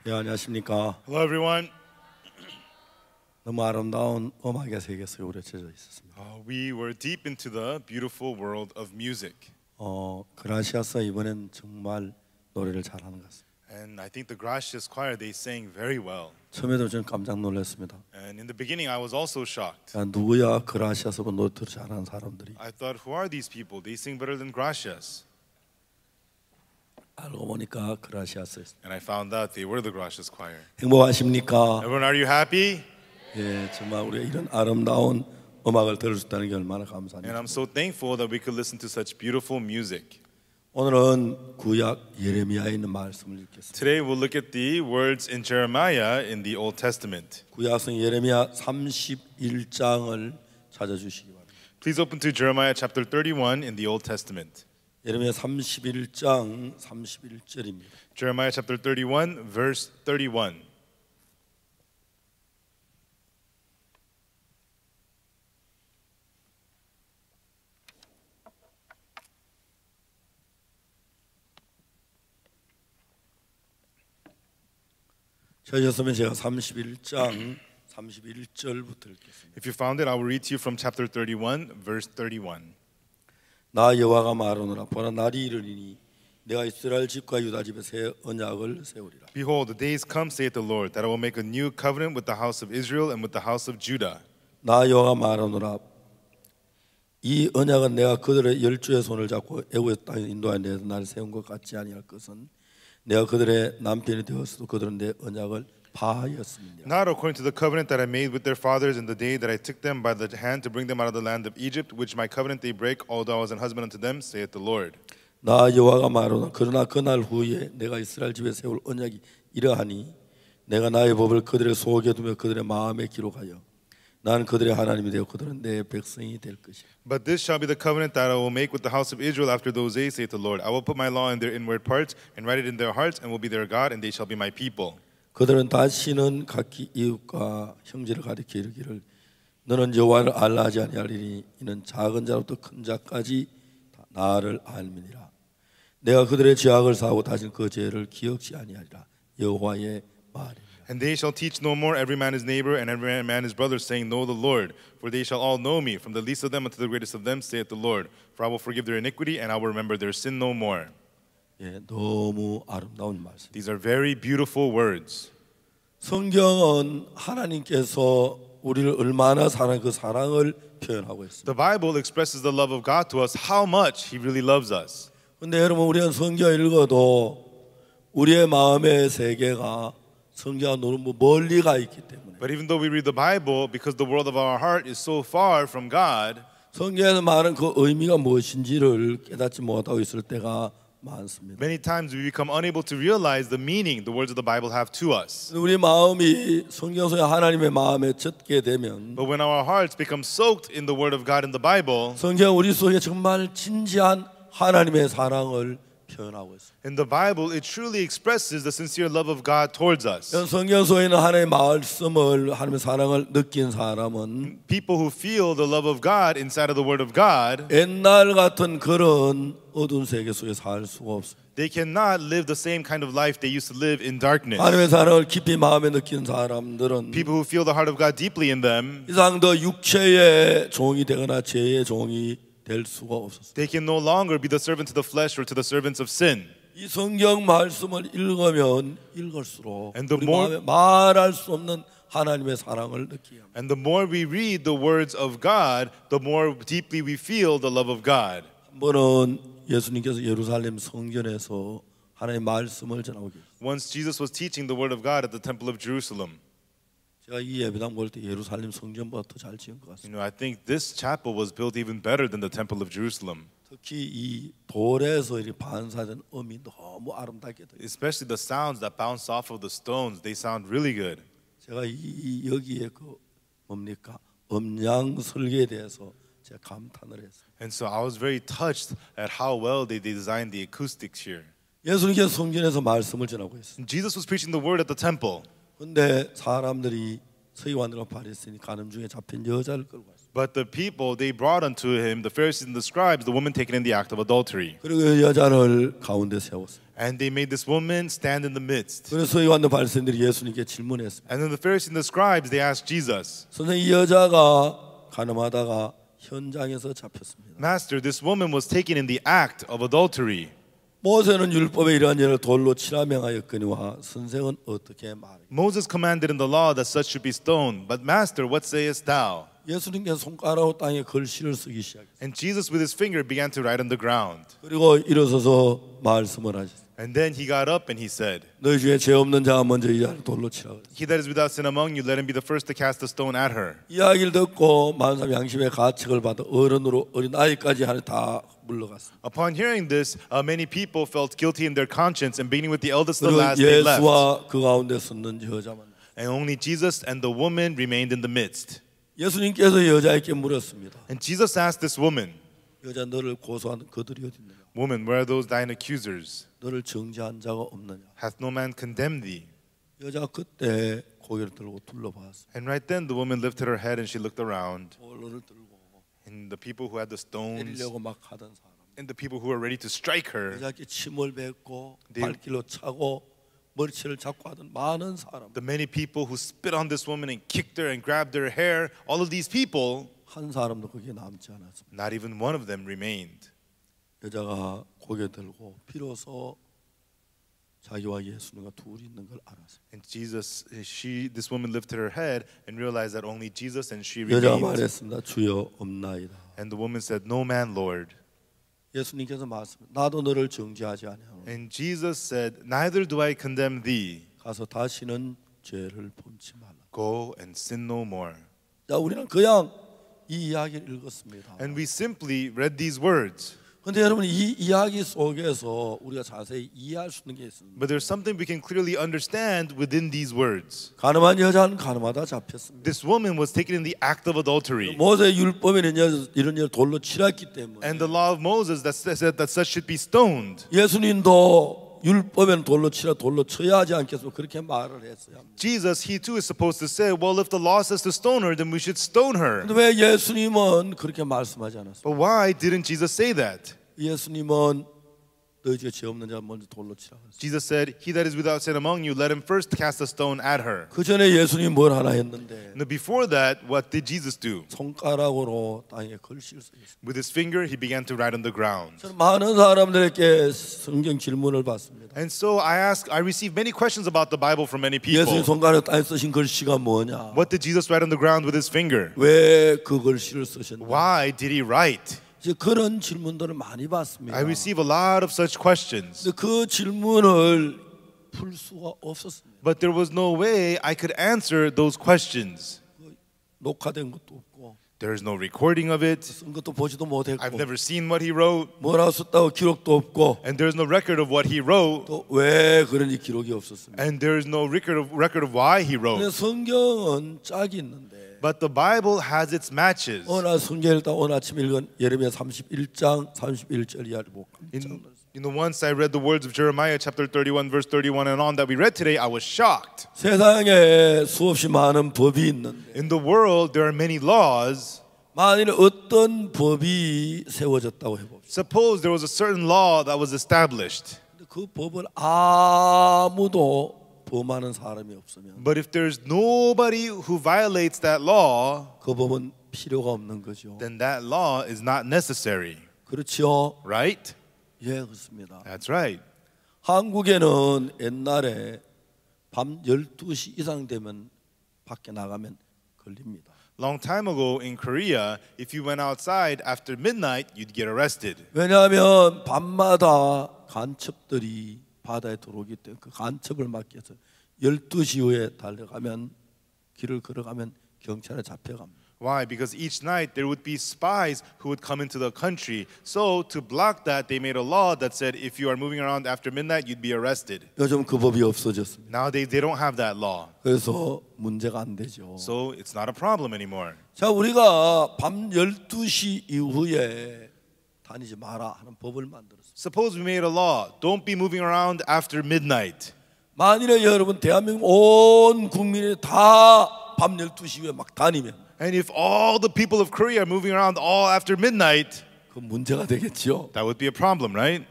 예, 안녕하십니까. Hello, everyone. 너무 아름다운 음악의 세계 속에 우려쳐져 있었습니다. We were deep into the beautiful world of music. 그라시아스 이번엔 정말 노래를 잘하는 것 같습니다. And I think the Gracias choir, they sang very well. 처음에도 좀 깜짝 놀랐습니다. And in the beginning, I was also shocked. 야, 누구야 그라시아스 노래를 잘하는 사람들이. I thought, who are these people? They sing better than Gracias. 알고 보니까 그라시아스였습니다. And I found out they were the Gracias choir. 행복하십니까? Everyone, are you happy? 예, 정말 우리가 이런 아름다운 음악을 들을 수 있다는 게 얼마나 And 감사합니다. I'm so thankful that we could listen to such beautiful music. 오늘은 구약 예레미야에 있는 말씀을 읽겠습니다. Today, we'll look at the words in Jeremiah in the Old Testament. 구약성 예레미야 31장을 찾아주시기 바랍니다. Please open to Jeremiah chapter 31 in the Old Testament. 예레미야 31장 31절입니다. Jeremiah chapter 31, verse 31. 찾으셨으면 제가 31장 31절부터 읽겠습니다. If you found it, I will read to you from chapter 31, verse 31. 나 여호와가 말하노라 보라 날이 이르리니 내가 이스라엘 집과 유다 집에 새 언약을 세우리라. Behold, the days come, saith the Lord, that I will make a new covenant with the house of Israel and with the house of Judah. 나 여호와가 말하노라 이 언약은 내가 그들의 열주의 손을 잡고 애굽의 땅에 인도하여 내서 나를 세운 것 같지 아니할 것은 내가 그들의 남편이 되었어도 그들은 내 언약을 파하였습니다. Not according to the covenant that I made with their fathers in the day that I took them by the hand to bring them out of the land of Egypt, which my covenant they break, although I was an husband unto them, saith the Lord. 나 여호와가 말하노라 그러나 그날 후에 내가 이스라엘 집에 세울 언약이 이러하니 내가 나의 법을 그들의 속에 두며 그들의 마음에 기록하여 나는 그들의 하나님이 되어 그들은 내 백성이 될 것이라. But this shall be the covenant that I will make with the house of Israel after those days, saith the Lord. I will put my law in their inward parts and write it in their hearts, and will be their God, and they shall be my people. 그들은 다시는 각기 이웃과 형제를 가리켜 이르기를 너는 여호와를 알라 하지 아니하리니 이는 작은 자로부터 큰 자까지 다 나를 알미니라. 내가 그들의 죄악을 사하고 다시는 그 죄를 기억지 아니하리라. 여호와의 말이라. And they shall teach no more every man his neighbor and every man his brother, saying, Know the Lord. For they shall all know me, from the least of them unto the greatest of them, saith the Lord. For I will forgive their iniquity, and I will remember their sin no more. 예, 너무 아름다운 말씀. These are very beautiful words. 성경은 하나님께서 우리를 얼마나 사랑 그 사랑을 표현하고 있습니다. The Bible expresses the love of God to us, how much He really loves us. 근데 여러분 우리는 성경 읽어도 우리의 마음의 세계가 성경과 너무 멀리 가 있기 때문에 But even though we read the Bible, because the world of our heart is so far from God, 성경에서 말하는 그 의미가 무엇인지를 깨닫지 못하고 있을 때가 많습니다. many times we become unable to realize the meaning the words of the Bible have to us. 우리 마음이 성경 속에 하나님의 마음에 젖게 되면 But when our hearts become soaked in the Word of God in the Bible, 성경 우리 속에 정말 진지한 하나님의 사랑을 표현하고 있습니다. in the Bible, it truly expresses the sincere love of God towards us. 성경 속에 있는 하나님의 말씀을 하나님의 사랑을 느낀 사람은 People who feel the love of God inside of the Word of God, 옛날 같은 그런 어두운 세계 속에 살 수가 없어요. they cannot live the same kind of life they used to live in darkness. 하나님의 사랑을 깊이 마음에 느끼는 사람들은 People who feel the heart of God deeply in them, 이상 더 육체의 종이 되거나 죄의 종이 될 수가 없었어요. they can no longer be the servant to the flesh or to the servants of sin. 이 성경 말씀을 읽으면 읽을수록 And the 우리 more- 마음에 말할 수 없는 하나님의 사랑을 느끼게 합니다. And the more we read the words of God, the more deeply we feel the love of God. 한 번은 예수님께서 예루살렘 성전에서 하나님의 말씀을 전하고 계셨어요. Once Jesus was teaching the word of God at the temple of Jerusalem. 제가 이 예배당 볼 때 예루살렘 성전보다 더 잘 지은 것 You 같습니다. know, I think this chapel was built even better than the temple of Jerusalem. 특히 이 돌에서 이렇게 반사된 음이 너무 아름답게 들려요. Especially the sounds that bounce off of the stones, they sound really good. 제가 여기에 그 뭡니까 음량 설계에 대해서 제가 감탄을 했어요. And so I was very touched at how well they designed the acoustics here. 예수님께서 성전에서 말씀을 전하고 있어요. Jesus was preaching the word at the temple. 근데 사람들이 서기관들과 바리새인이 가늠 중에 잡힌 여자를 끌고 왔어요. But the people, they brought unto him, the Pharisees and the scribes, the woman taken in the act of adultery. 그리고 그 여자를 가운데 세웠어요. And they made this woman stand in the midst. 그래서 요한의 바리새인들이 예수님께 질문했습니다. And then the Pharisees and the scribes, they asked Jesus, 선생님, 이 여자가 가늠하다가 현장에서 잡혔습니다. Master, this woman was taken in the act of adultery. 모세는 율법에 이러한 일을 돌로 치라 명하였거니와 선생은 어떻게 말하겠습니까? Moses commanded in the law that such should be stoned. But Master, what sayest thou? 예수님께서 손가락으로 땅에 글씨를 쓰기 시작했어요. And Jesus with his finger began to write on the ground. 그리고 일어서서 말씀을 하셨어요. And then he got up and he said, 너희 중에 죄 없는 자가 먼저 이 자를 돌로 치라 그랬어요. He that is without sin among you, let him be the first to cast a stone at her. 이야기를 듣고 많은 사람이 양심의 가책을 받아 어른으로 어린 아이까지 하늘 다 물러갔습니다. Upon hearing this, many people felt guilty in their conscience, and beginning with the eldest to the 그리고 last, they left. 예수와 그 가운데 섰는 여자만. And only Jesus and the woman remained in the midst. 예수님께서 여자에게 물었습니다. And Jesus asked this woman, 여자, 너를 고소한 그들이 어디 있느냐? Woman, where are those thine accusers? 너를 정죄한 자가 없느냐? Hath no man condemned thee? 여자가 그때 고개를 들고 둘러봤습니다. And right then the woman lifted her head and she looked around. 돌을 들고 And the people who had the stones, 때리려고 막 하던 사람, and the people who were ready to strike her, 여자께 침을 뱉고 네. 발길로 차고 머리채를 잡고 하던 많은 사람, the many people who spit on this woman and kicked her and grabbed her hair, all of these people, 한 사람도 거기에 남지 않았습니다. not even one of them remained. 여자가 고개 들고 비로소 자기와 예수님과 둘이 있는 걸 알았어요. And this woman lifted her head and realized that only Jesus and she 여자가 remained. 말했습니다. 주여 없나이다. And the woman said, No man, Lord. 예수님께서 말씀, 나도 너를 정죄하지 아니하노니 And Jesus said, Neither do I condemn thee. 가서 다시는 죄를 범치 말라. Go and sin no more. 자, 우리는 그냥 이 이야기를 읽었습니다. And we simply read these words. 근데 여러분, 이 이야기 속에서 우리가 자세히 이해할 수 있는 게 있습니다. But there's something we can clearly understand within these words. 가늠한 여자는 가늠하다 잡혔습니다. This woman was taken in the act of adultery. 모세 율법에는 이런 일 돌로 치렀기 때문에 And the law of Moses that said that such should be stoned. 예수님도 율법에는 돌로 쳐야 하지 않겠습니까? 그렇게 말을 했어요. Jesus, he too is supposed to say, well, if the law says to stone her, then we should stone her. 근데 왜 예수님은 그렇게 말씀하지 않았어요? But why didn't Jesus say that? 예수님은 너희 중에 죄 없는 자 먼저 돌로 치라 그랬어요. Jesus said, he that is without sin among you, let him first cast a stone at her. 그 전에 예수님이 뭘 하나 했는데 Now before that, what did Jesus do? 손가락으로 땅에 글씨를 쓰셨어요. With his finger, he began to write on the ground. 저는 많은 사람들에게 성경 질문을 받습니다. And so I received many questions about the Bible from many people. 예수님 손가락 땅에 쓰신 글씨가 뭐냐? What did Jesus write on the ground with his finger? 왜 그 글씨를 쓰셨냐? Why did he write? 이제 그런 질문들을 많이 받습니다. I receive a lot of such questions. 근데 그 질문을 풀 수가 없었습니다. But there was no way I could answer those questions. 녹화된 것도 없고 There is no recording of it. 쓴 것도 보지도 못했고 I've never seen what he wrote. 뭐라고 썼다고 기록도 없고 And there's no record of what he wrote. 또 왜 그런지 기록이 없었습니다. And there's no record of why he 근데 wrote. 성경은 짝이 있는데 But the Bible has its matches. 오늘 성경 읽다 오늘 아침 읽은 예레미야 31장 31절 이하를 보고 깜짝 놀랐어요. Once I read the words of Jeremiah chapter 31 verse 31 and on that we read today, I was shocked. 세상에 수없이 많은 법이 있는데 In the world, there are many laws. 만일 어떤 법이 세워졌다고 해봅시다. Suppose there was a certain law that was established. 근데 그 법을 아무도 범하는 사람이 없으면 But if there's nobody who violates that law, 그 법은 필요가 없는 거죠. then that law is not necessary. 그렇죠? Right? 예, 그렇습니다. That's right. 한국에는 옛날에 밤 12시 이상 되면 밖에 나가면 걸립니다. Long time ago in Korea, if you went outside after midnight, you'd get arrested. 왜냐하면 밤마다 간첩들이 바다에 들어오기 때문에 그 간첩을 막기 위해서 12시 이후에 달려가면 길을 걸어가면 경찰에 잡혀갑니다. Why? Because each night there would be spies who would come into the country. So to block that, they made a law that said if you are moving around after midnight, you'd be arrested. 요즘 그 법이 없어졌습니다. Nowadays, they don't have that law. 그래서 문제가 안 되죠. So it's not a problem anymore. 자, 우리가 밤 12시 이후에 다니지 마라 하는 법을 만들었습니다. Suppose we made a law, don't be moving around after midnight. 만일에 여러분 대한민국 온 국민이 다 밤 12시 이후에 막 다니면 And if all the people of Korea are moving around all after midnight, 그 문제가 되겠지요. that would be a problem, right?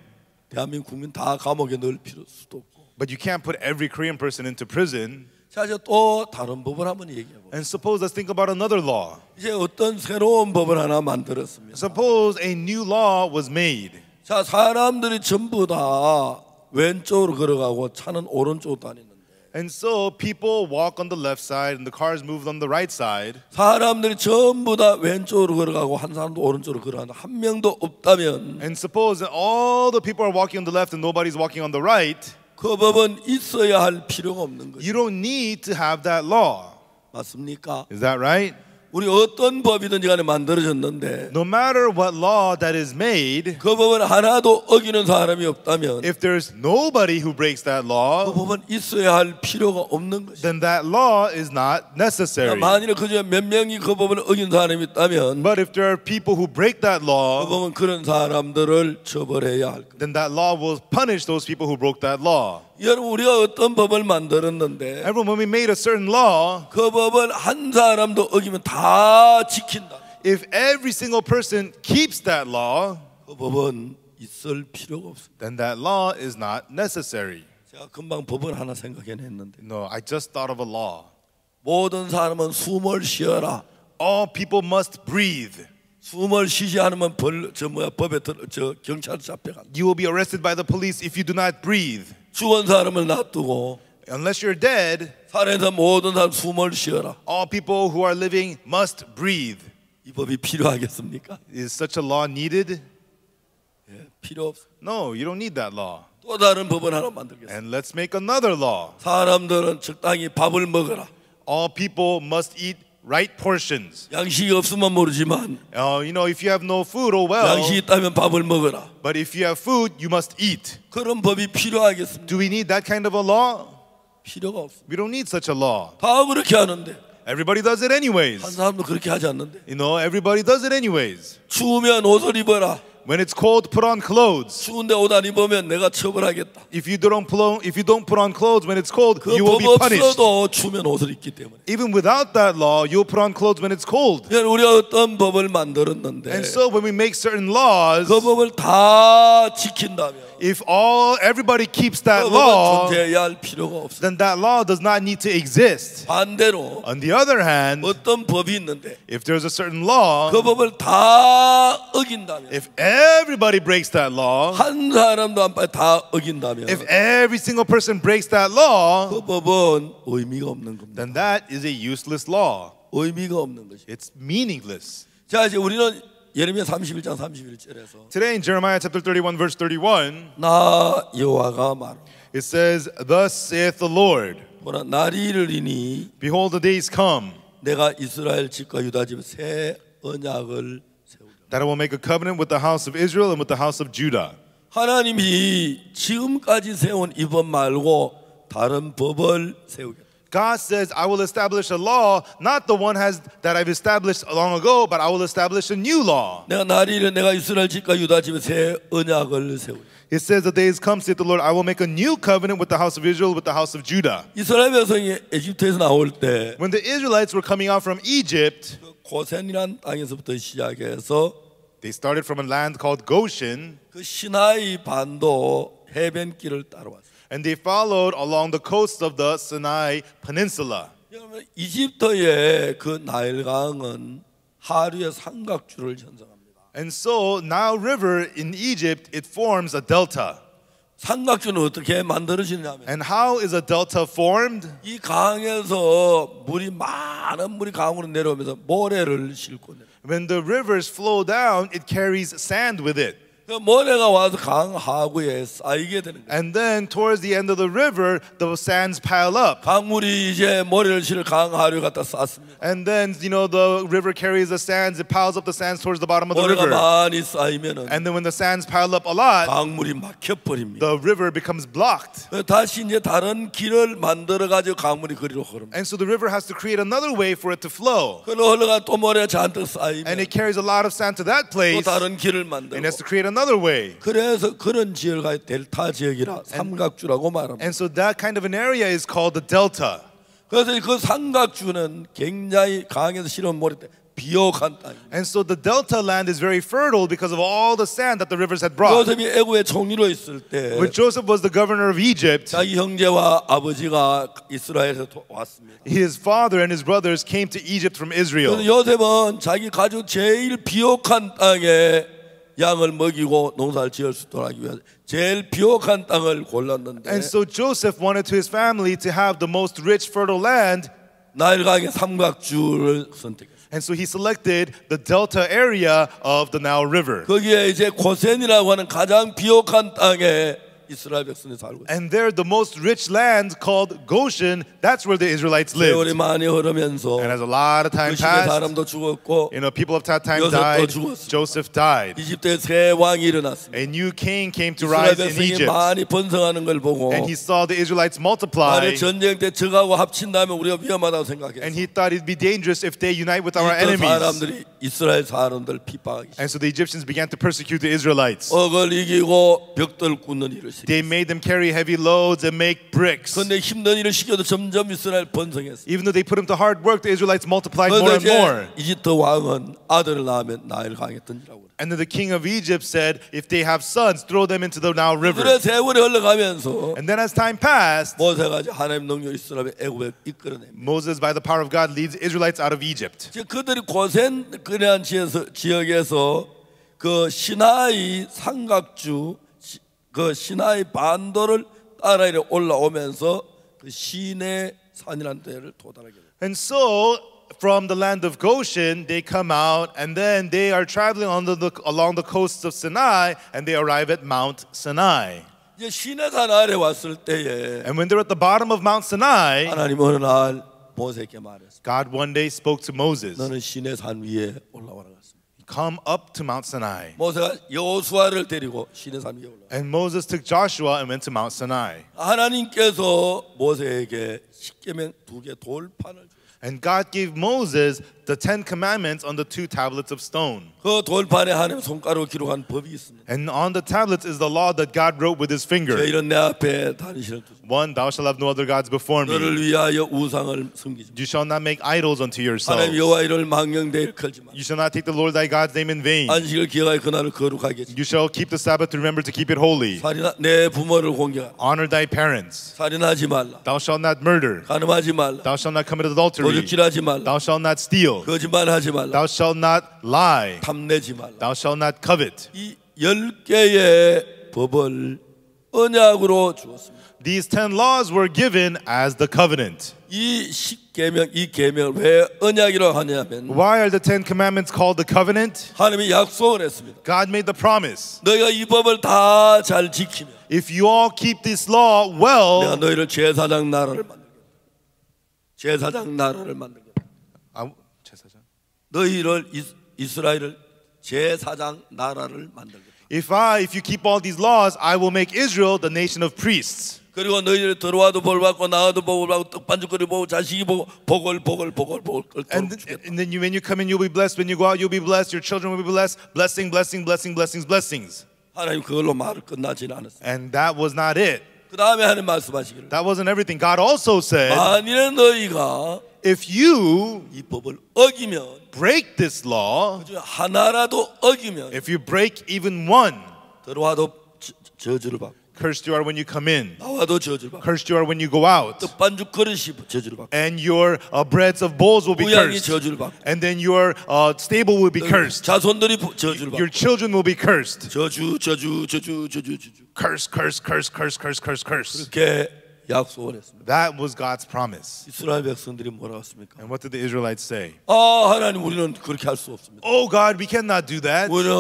대한민국 국민 다 감옥에 넣을 필요 수도 없고. But you can't put every Korean person into prison. 자, 이제 또 다른 법을 한번 얘기해 봅니다. And suppose let's think about another law. 이제 어떤 새로운 법을 하나 만들었습니다. Suppose a new law was made. 자, 사람들이 전부 다 왼쪽으로 걸어가고 차는 오른쪽으로 다니는데 And so people walk on the left side and the cars move on the right side. 사람들이 전부 다 왼쪽으로 걸어가고 한 사람도 오른쪽으로 걸어가는데 한 명도 없다면 And suppose that all the people are walking on the left and nobody's walking on the right. 그 법은 있어야 할 필요가 없는 거죠. You don't need to have that law. 맞습니까? Is that right? 우리 어떤 법이든지 간에 만들어졌는데 No matter what law that is made, 그 법은 하나도 어기는 사람이 없다면 if there's nobody who breaks that 그 law, 법은 있어야 할 필요가 없는 것이죠. then that law is not necessary. 만일 그중에 몇 명이 그 법을 어긴 사람이 있다면 But if there are people who break that 그 law, 법은 그런 사람들을 처벌해야 할 거예요. then that law will punish those people who broke that law. 여러분 우리가 어떤 법을 만들었는데 Everyone, when we made a certain law, 그 법을 한 사람도 어기면 다 지킨다. if every single person keeps that law, 그 법은 있을 필요가 없습니다. then that law is not necessary. 제가 금방 법을 하나 생각해냈는데 No, I just thought of a law. 모든 사람은 숨을 쉬어라. All people must breathe. 숨을 쉬지 않으면 법에 경찰 잡혀간다. You will be arrested by the police if you do not breathe. 죽은 사람을 놔두고 Unless you're dead, 살아있는 모든 사람 숨을 쉬어라. all people who are living must breathe. 이 법이 필요하겠습니까? Is such a law needed? 예, 필요 없어. No, you don't need that law. 또 다른 법을 하나 만들겠습니다. And let's make another law. 사람들은 적당히 밥을 먹어라. All people must eat right portions. 양식이 없으면 모르지만 If you have no food, oh well. 양식이 있다면 밥을 먹어라. But if you have food, you must eat. 그런 법이 필요하겠습니다. Do we need that kind of a law? 필요가 없습니다. We don't need such a law. 다 그렇게 하는데 Everybody does it 한 anyways. 사람도 그렇게 하지 않는데 Everybody does it anyways. 추우면 옷을 입어라. When it's cold, put on clothes. 추운데 옷 안 입으면 내가 처벌하겠다. If you don't put on clothes when it's cold, 그 you will be 법 punished. 없어도 추우면 옷을 입기 때문에. Even without that law, you'll put on clothes when it's cold. 우리가 어떤 법을 만들었는데 And so when we make certain laws, 그 법을 다 지킨다면 if everybody keeps 그 that 법은 law, 존재해야 할 필요가 없어. then that law does not need to exist. 반대로 On the other hand, 어떤 법이 있는데 if there's a certain law, 그 법을 다 어긴다면 if everybody breaks that law, 한 사람도 안 빠져 다 어긴다면 if every single person breaks that law, 그 법은 의미가 없는 겁니다. then that is a useless law. 의미가 없는 것이. It's meaningless. 자, 이제 우리는 예레미야 31장 31절에서 Today in Jeremiah chapter 31 verse 31, 나 여호와가 말하노라. it says, "Thus saith the Lord, 뭐라 날이 이르리니 behold the days come, 내가 이스라엘 집과 유다 집에 새 언약을 세우리라. that I will make a covenant with the house of Israel and with the house of Judah." 하나님이 지금까지 세운 이 법 말고 다른 법을 세우겠다. God says, "I will establish a law, not the one that I've established long ago, but I will establish a new law." 내가 이스라엘 집과 유다 집에 새 언약을 세우리라. It says, "The days come, saith the Lord, I will make a new covenant with the house of Israel, with the house of Judah." 이스라엘 백성이 에집트에서 나올 때 When the Israelites were coming out from Egypt, 고센이라는 땅에서부터 시작해서 they started from a land called Goshen, 그 시나이 반도 해변길을 따라왔어요. and they followed along the coast of the Sinai Peninsula. 여러분, 이집트의 그 나일강은 하류의 삼각주를 형성합니다. And so Nile River in Egypt, it forms a delta. 삼각주는 어떻게 만들어지냐면 And how is a delta formed? 이 강에서 많은 물이 강으로 내려오면서 모래를 싣고 내려. When the rivers flow down, it carries sand with it. 그 모래가 와서 강 하구에 쌓이게 되는 거예요. And then towards the end of the river, the sands pile up. 강물이 이제 모래를 실어 강 하류에 갖다 쌓습니다. And then, the river carries the sands, it piles up the sands towards the bottom of the 모래가 river. 많이 쌓이면은 And then when the sands pile up a lot, 강물이 막혀버립니다. the river becomes blocked. 다시 이제 다른 길을 만들어 가지고 강물이 그리로 흐릅니다. And so the river has to create another way for it to flow. 그로 흘러가 또 모래가 잔뜩 And 쌓이면 it carries a lot of sand to that 또 place, 다른 길을 and 만들고 it has to create another way. 그래서 그런 지역을 델타 지역이라 삼각주라고 말합니다. And so that kind of an area is called the delta. 그래서 그 삼각주는 굉장히 강에서 실은 모래 때 비옥한 땅. And so the delta land is very fertile because of all the sand that the rivers had brought. 요셉이 애굽의 총리로 있을 때 When Joseph was the governor of Egypt, 자기 형제와 아버지가 이스라엘에서 왔습니다. his father and his brothers came to Egypt from Israel. 그래서 요셉은 자기 가족 제일 비옥한 땅에 양을 먹이고 농사를 지을 수 있도록 하기 위해서 제일 비옥한 땅을 골랐는데 And so Joseph wanted to his family to have the most rich, fertile land. 나일강의 삼각주를 선택했어요. And so he selected the delta area of the Nile River. 거기에 이제 고센이라고 하는 가장 비옥한 땅에 이스라엘 백성이 살고 있어요. And there, the most rich land called Goshen, that's where the Israelites 세월이 lived. 많이 흐르면서 And as a lot of 그 time 시대 passed, 사람도 죽었고 people of that time 요셉도 died, 죽었습니다. Joseph died. 이집트에 새 왕이 일어났습니다. A new king came to 이스라엘 rise in 백성이 Egypt. 많이 번성하는 걸 보고 And he saw the Israelites multiply. 만약 전쟁 때 적하고 합친다면 우리가 위험하다고 생각했어요. And he thought it'd be dangerous if they unite with our 이집트 enemies. 사람들이 이스라엘 사람들 핍박하기 And so the Egyptians began to persecute the Israelites. 억을 이기고 벽돌 굽는 일을 시켰어요. They made them carry heavy loads and make bricks. 그런데 힘든 일을 시켜도 점점 이스라엘 번성했어요. Even though they put them to hard work, the Israelites multiplied more 그런데 and more. 이제 이집트 왕은 아들을 낳으면 나일강에 던지라고 그래요. And then the king of Egypt said, if they have sons, throw them into the Nile River. 그래 세월이 흘러가면서 And then as time passed, 모세가 이제 하나님 능력 이스라엘 애굽에 이끌어냅니다. Moses, by the power of God, leads Israelites out of Egypt. 이제 그들이 고센 그런 지역에서 그 시나이 삼각주 그 시나이 반도를 따라 이렇게 올라오면서 그 시내 산이라는 데를 도달하게 돼요. And so, from the land of Goshen, they come out, and then they are traveling along the coasts of Sinai, and they arrive at Mount Sinai. 이제 시내 산 아래 왔을 때에 And when they're at the bottom of Mount Sinai, 하나님 어느 날 모세에게 말했어요. God one day spoke to Moses, 너는 시내 산 위에 올라와라. come up to Mount Sinai. 모세가 여호수아를 데리고 시내 산 위에 올라. And Moses took Joshua and went to Mount Sinai. 하나님께서 모세에게 십계명 2개 돌판을 주셨어요. And God gave Moses the 10 commandments on the 2 tablets of stone. 그 돌판에 하나님 손가락으로 기록한 법이 있습니다. And on the tablets is the law that God wrote with his finger. 저희는 내 앞에 다니시는 두. One, thou shalt have no other gods before 너를 me. 위하여 우상을 섬기지 마. You shall not make idols unto yourself. 하나님 여호와 이름을 망령되이 걸지 마. You shall not take the Lord thy God's name in vain. 안식을 기억하여 그날을 거룩하게 하지. You shall keep the Sabbath to remember to keep it holy. 살인하 내 부모를 공경하라. Honor thy parents. 살인하지 말라. Thou shalt not murder. 간음하지 말라. Thou shalt not commit adultery. 도둑질하지 말라. Thou shalt not steal. 거짓말하지 말라. Thou shalt not lie. 탐내지 말라. Thou shalt not covet. 이 10개의 법을 언약으로 주었습니다. These 10 laws were given as the covenant. 이 십계명, 이 계명을 왜 언약이라고 하냐면 Why are the 10 commandments called the covenant? 하나님이 약속을 했습니다. God made the promise. 너희가 이 법을 다 잘 지키면 If you all keep this law 내가 well, 너희를 제사장 나라를 만들겠다. 제사장 나라를 만들겠다. 너희를 이스라엘을 제사장 나라를 만들겠다. if you keep all these laws, I will make Israel the nation of priests. 그리고 너희들 들어와도 복 받고 나와도 복 받고 떡반죽거리 보고 자식이 보고 복을 And 주겠다. then when you come in, you'll be blessed. When you go out, you'll be blessed. Your children will be blessed. Blessing, blessing, blessing, blessings, blessings. 하나님 그걸로 말을 끝나지는 않았어요. And that was not it. 그 다음에 하나님 말씀하시기를 That wasn't everything. God also said, 만일에 너희가 if you 이 법을 어기면 break this law, 그중 하나라도 어기면 if you break even one, 들어와도 저주를 받고 cursed you are when you come in, 나와도 저주를 받고 cursed you are when you go out, 떡반죽 그릇이 저주를 받고 and your breads of bowls will be 우양이 cursed, 저주를 받고 and then your stable will be cursed, 자손들이 저주를 your 받고 children will be cursed. 저주 Curse, curse, curse, curse, curse, curse, curse. 그렇게 약속을 했습니다. That was God's promise. 이스라엘 백성들이 뭐라고 했습니까? And what did the Israelites say? 하나님 우리는 그렇게 할 수 없습니다. Oh God, we cannot do that. 우리는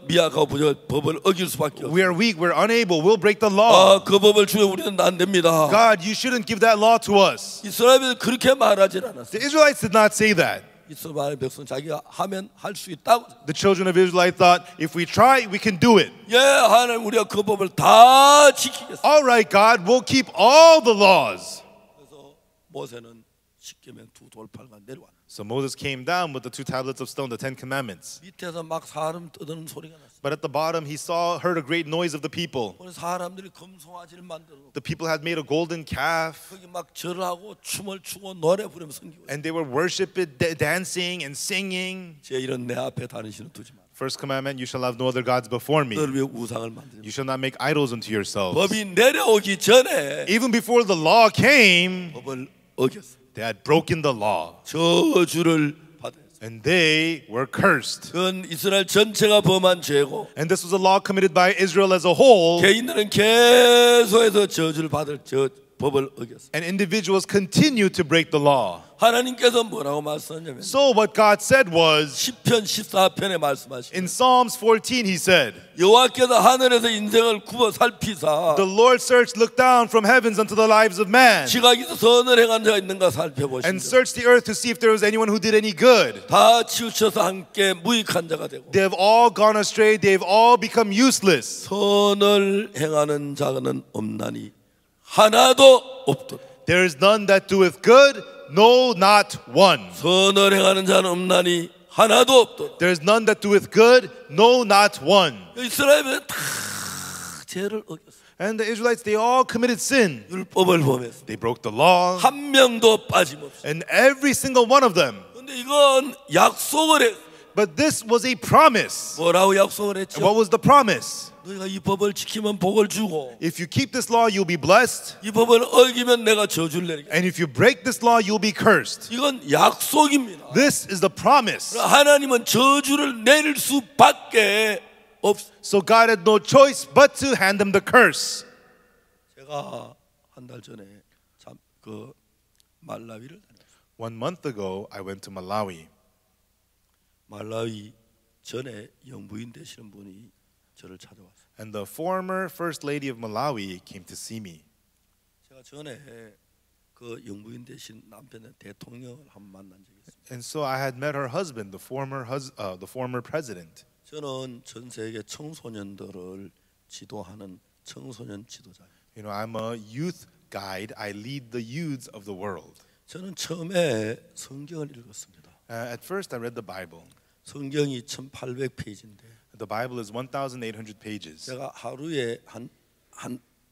미약하고 부족한 법을 어길 수밖에 없습니다. We are weak, we're unable, we'll break the law. 그 법을 주에 우리는 안 됩니다. God, you shouldn't give that law to us. 이스라엘 백성은 그렇게 말하지 않았어요. The Israelites did not say that. 이스라엘 백성 자기가 하면 할 수 있다고. The children of Israel thought, if we try, we can do it. 예, 하나님 우리가 그 법을 다 지키겠습니다. All right, God, we'll keep all the laws. 그래서 모세는 십계명 2 돌팔과 내려왔다. So Moses came down with the 2 tablets of stone, the 10 commandments. 밑에서 막 사람 떠드는 소리가 났어요. But at the bottom, he heard a great noise of the people. 오늘 사람들이 금송아지를 만들어 The people had made a golden calf, 거기 막 절하고 춤을 추고 노래 부르며 섬기고 있어요. and they were worshiping, dancing, and singing. 제 이런 내 앞에 다니시는 두지 마라. First commandment, you shall have no other gods before me. 너를 위해 우상을 만들지 You shall not make idols unto yourselves. 법이 내려오기 전에 Even before the law came, 법을 어겼어. they had broken the law, 저주를 받았어. and they were cursed. 그건 이스라엘 전체가 범한 죄고 And this was a law committed by Israel as a whole, 개인들은 계속해서 저주를 받을 저 법을 어겼어. and individuals continue to break the law. 하나님께서 뭐라고 말씀하냐면 So what God said was, 시편 14편에 말씀하시고 in Psalms 14, he said, 여호와께서 하늘에서 인생을 굽어 살피사 the Lord searched, looked down from heavens unto the lives of man, 지각에서 선을 행한 자가 있는가 and 살펴보시고 searched the earth to see if there was anyone who did any good. 다 치우쳐서 함께 무익한 자가 되고 They have all gone astray. They have all become useless. 선을 행하는 자는 없나니 하나도 없도다. There is none that doeth good, no, not one. 선을 행하는 자는 없나니 하나도 없도다. There is none that doeth good, no, not one. 이스라엘은 다 죄를 어겼어. And the Israelites, they all committed sin. 율법을 범했어. They broke the law, 한 명도 빠짐없어. and every single one of them. 근데 이건 약속을 해. But this was a promise. 뭐라고 약속을 And 했죠? what was the promise? 너희가 이 법을 지키면 복을 주고 If you keep this law, you'll be blessed. 이 법을 어기면 내가 저주를 내리겠다. And if you break this law, you'll be cursed. 이건 약속입니다. This is the promise. 하나님은 저주를 내릴 수밖에 없어. So God had no choice but to hand them the curse. 제가 한 달 전에 참 그 말라위를 다녔어요. 1 month ago, I went to Malawi. 말라위 전에 영부인 되시는 분이 저를 찾아왔어요. And the former First Lady of Malawi came to see me. 제가 전에 그 영부인 되신 남편의 대통령을 한 번 만난 적이 있습니다. And so I had met her husband, the former president. 저는 전 세계 청소년들을 지도하는 청소년 지도자예요. You know, I'm a youth guide. I lead the youths of the world. 저는 처음에 성경을 읽었습니다. At first, I read the Bible. 성경이 1800페이지인데 The Bible is 1,800 pages. 제가 하루에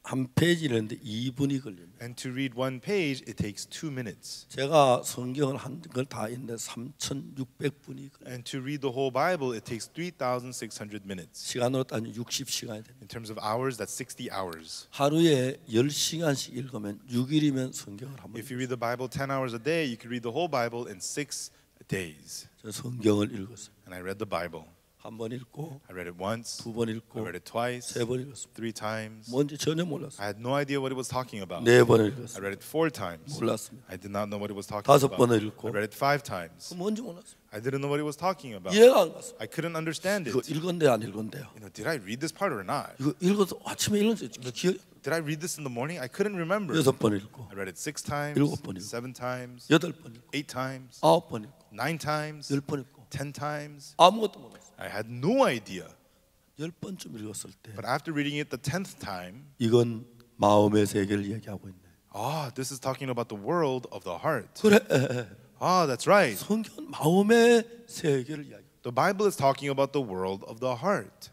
한 페이지를 했는데 2분이 걸립니다. And to read one page, it takes 2 minutes. 제가 성경을 한 걸 다 읽는데 3,600분이 걸려요. And to read the whole Bible, it takes 3,600 minutes. 시간으로 따지면 60시간이 됩니다. In terms of hours, that's 60 hours. 하루에 10시간씩 읽으면 6일이면 성경을 한 번. If you read the Bible 10 hours a day, you could read the whole Bible in 6 days. 저 성경을 읽었어요. And I read the Bible. 한 번 읽고 I read it once, 두 번 I 읽고 read it twice, 세 번 읽었습니다. 3 times. 뭔지 전혀 몰랐어요. I had no idea what it was talking about. 네 번 I 읽었어요. read it 4 times. 몰랐습니다. I did not know what it was talking 다섯 about. 번을 읽고 I read it 5 times. 그 뭔지 몰랐어요. I didn't know what it was talking about. 이해가 안 갔어요. I couldn't understand 이거 it. 읽었는데 안 읽었는데요. You know, did I read this part or not? 이거 읽어서 아침에 읽었어요. 기억 Did I read this in the morning? I couldn't remember. 6번 읽고 I read it 6 times, 일곱 번 읽고. 7 times, 8번 읽고 8 times, 9번 읽고 9 times, 10번 읽고 10 times. 아무것도 몰랐어요. I had no idea. 10번쯤 읽었을 때 But after reading it the 10th time, 이건 마음의 세계를 얘기하고 있네. this is talking about the world of the heart. 그래. That's right. 성경은 마음의 세계를 이야기. The Bible is talking about the world of the heart.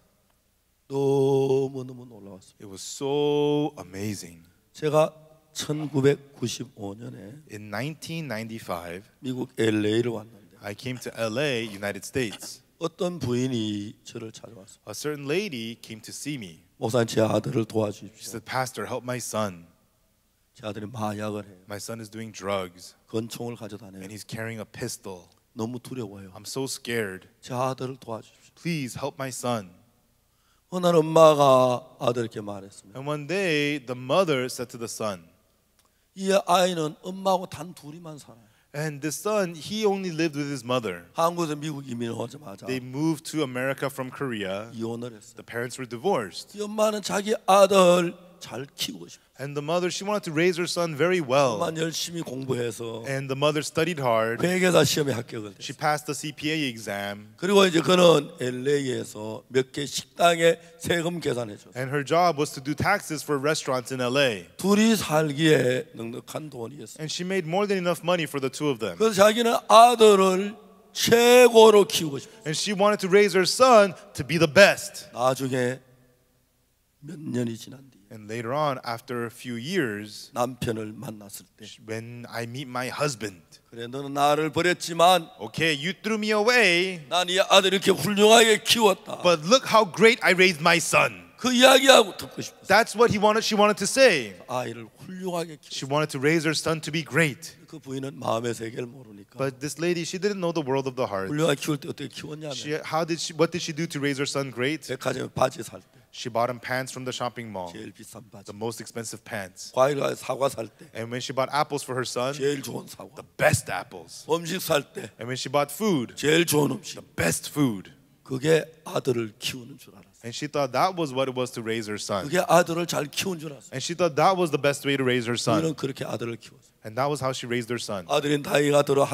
너무너무 놀라웠어요. It was so amazing. 제가 1995년에 In 1995, 미국 LA를 왔는데 I came to LA, United States. 어떤 부인이 저를 찾아왔어요. A certain lady came to see me. 목사님 제 아들을 She 도와주십시오. said, Pastor, help my son. 제 아들이 마약을 해요. My son is doing drugs 권총을 가져다녀요. and he's carrying a pistol. 너무 두려워요. I'm so scared. 제 아들을 도와주십시오. Please help my son. 어느 날 엄마가 아들에게 말했습니다. And one day, the mother said to the son, 이 아이는 엄마하고 단 둘이만 살아요. and this son, he only lived with his mother. 한국에서 미국 이민을 오자마자 They moved to America from Korea. 이혼을 했어요. The parents were divorced. 이 엄마는 자기 아들 잘 키우고 싶어. And the mother, she wanted to raise her son very well. 엄마는 열심히 공부해서 And the mother studied hard. 회계사 시험에 합격을 She 했어. passed the CPA exam. 그리고 이제 그는 LA에서 몇 개 식당에 세금 계산해 줬어. And her job was to do taxes for restaurants in LA. 둘이 살기에 넉넉한 돈이었어. And she made more than enough money for the two of them. 그래서 자기는 아들을 최고로 키우고 싶어. And she wanted to raise her son to be the best. 나중에 몇 년이 지난 뒤에 And later on, after a few years, 남편을 만났을 때 when I meet my husband, 그래 너는 나를 버렸지만 okay, you threw me away, 난 이 아들을 이렇게 훌륭하게 키웠다. but look how great I raised my son. 그 이야기하고 듣고 싶었어. That's what she wanted to say. 아이를 훌륭하게 She 키웠어. wanted to raise her son to be great. 그 부인은 마음의 세계를 모르니까 But this lady, she didn't know the world of the heart. 훌륭하게 키울 때 어떻게 키웠냐면 What did she do to raise her son great? 백화점에 바지 살 때 She bought him pants from the shopping mall, 제일 비싼 바지, the most expensive pants. 과일 사과 살 때 And when she bought apples for her son, 제일 좋은 사과, the best apples. 음식 살 때 And when she bought food, 제일 좋은 음식. best food. 그게 아들을 키우는 줄 알았어. And she thought that was what it was to raise her son. 그게 아들을 잘 키운 줄 알았어. And she thought that was the best way to raise her son. 그는 그렇게 아들을 키웠어. And that was how she raised her son. 아들인 나이가 들어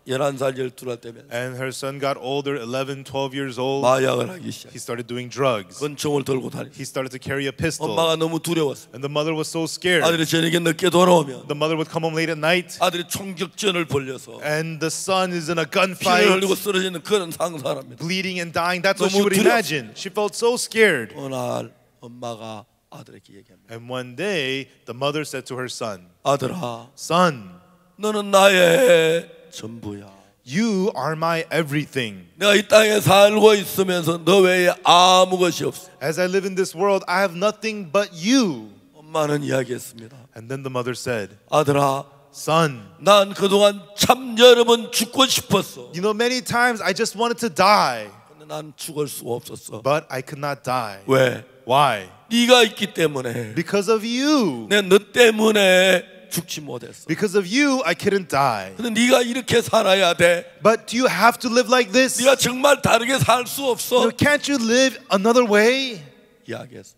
11살 12살 때면 And her son got older, 11, 12 years old. 마약을 하기 시작. He started doing drugs. 권총을 들고 다녔어. He started to carry a pistol. 엄마가 너무 두려웠어. And the mother was so scared. 아들이 저녁에 늦게 돌아오면 The mother would come home late at night. 아들이 총격전을 벌려서 And the son is in a 피를 gunfight, 흘리고 쓰러지는 그런 상상합니다. bleeding and dying. That's what she 너무 would imagine. She felt so scared. 어느 날 엄마가 아들에게 얘기합니다. And one day, the mother said to her son, 아들아, Son, 너는 나의 전부야. you are my everything. 내가 이 땅에 살고 있으면서 너 외에 아무 것이 없어. As I live in this world, I have nothing but you. 엄마는 이야기했습니다. And then the mother said, 아들아, Son, 난 그동안 참 여러 번 죽고 싶었어. you know, many times I just wanted to die, 근데 난 죽을 수 없었어. but I could not die. 왜? Why? 네가 있기 때문에. Because of you. 내가 너 때문에 죽지 못했어. Because of you, I couldn't die. 근데 네가 이렇게 살아야 돼. But do you have to live like this? 네가 정말 다르게 살 수 You 없어. know, can't you live another way? 이야기했어.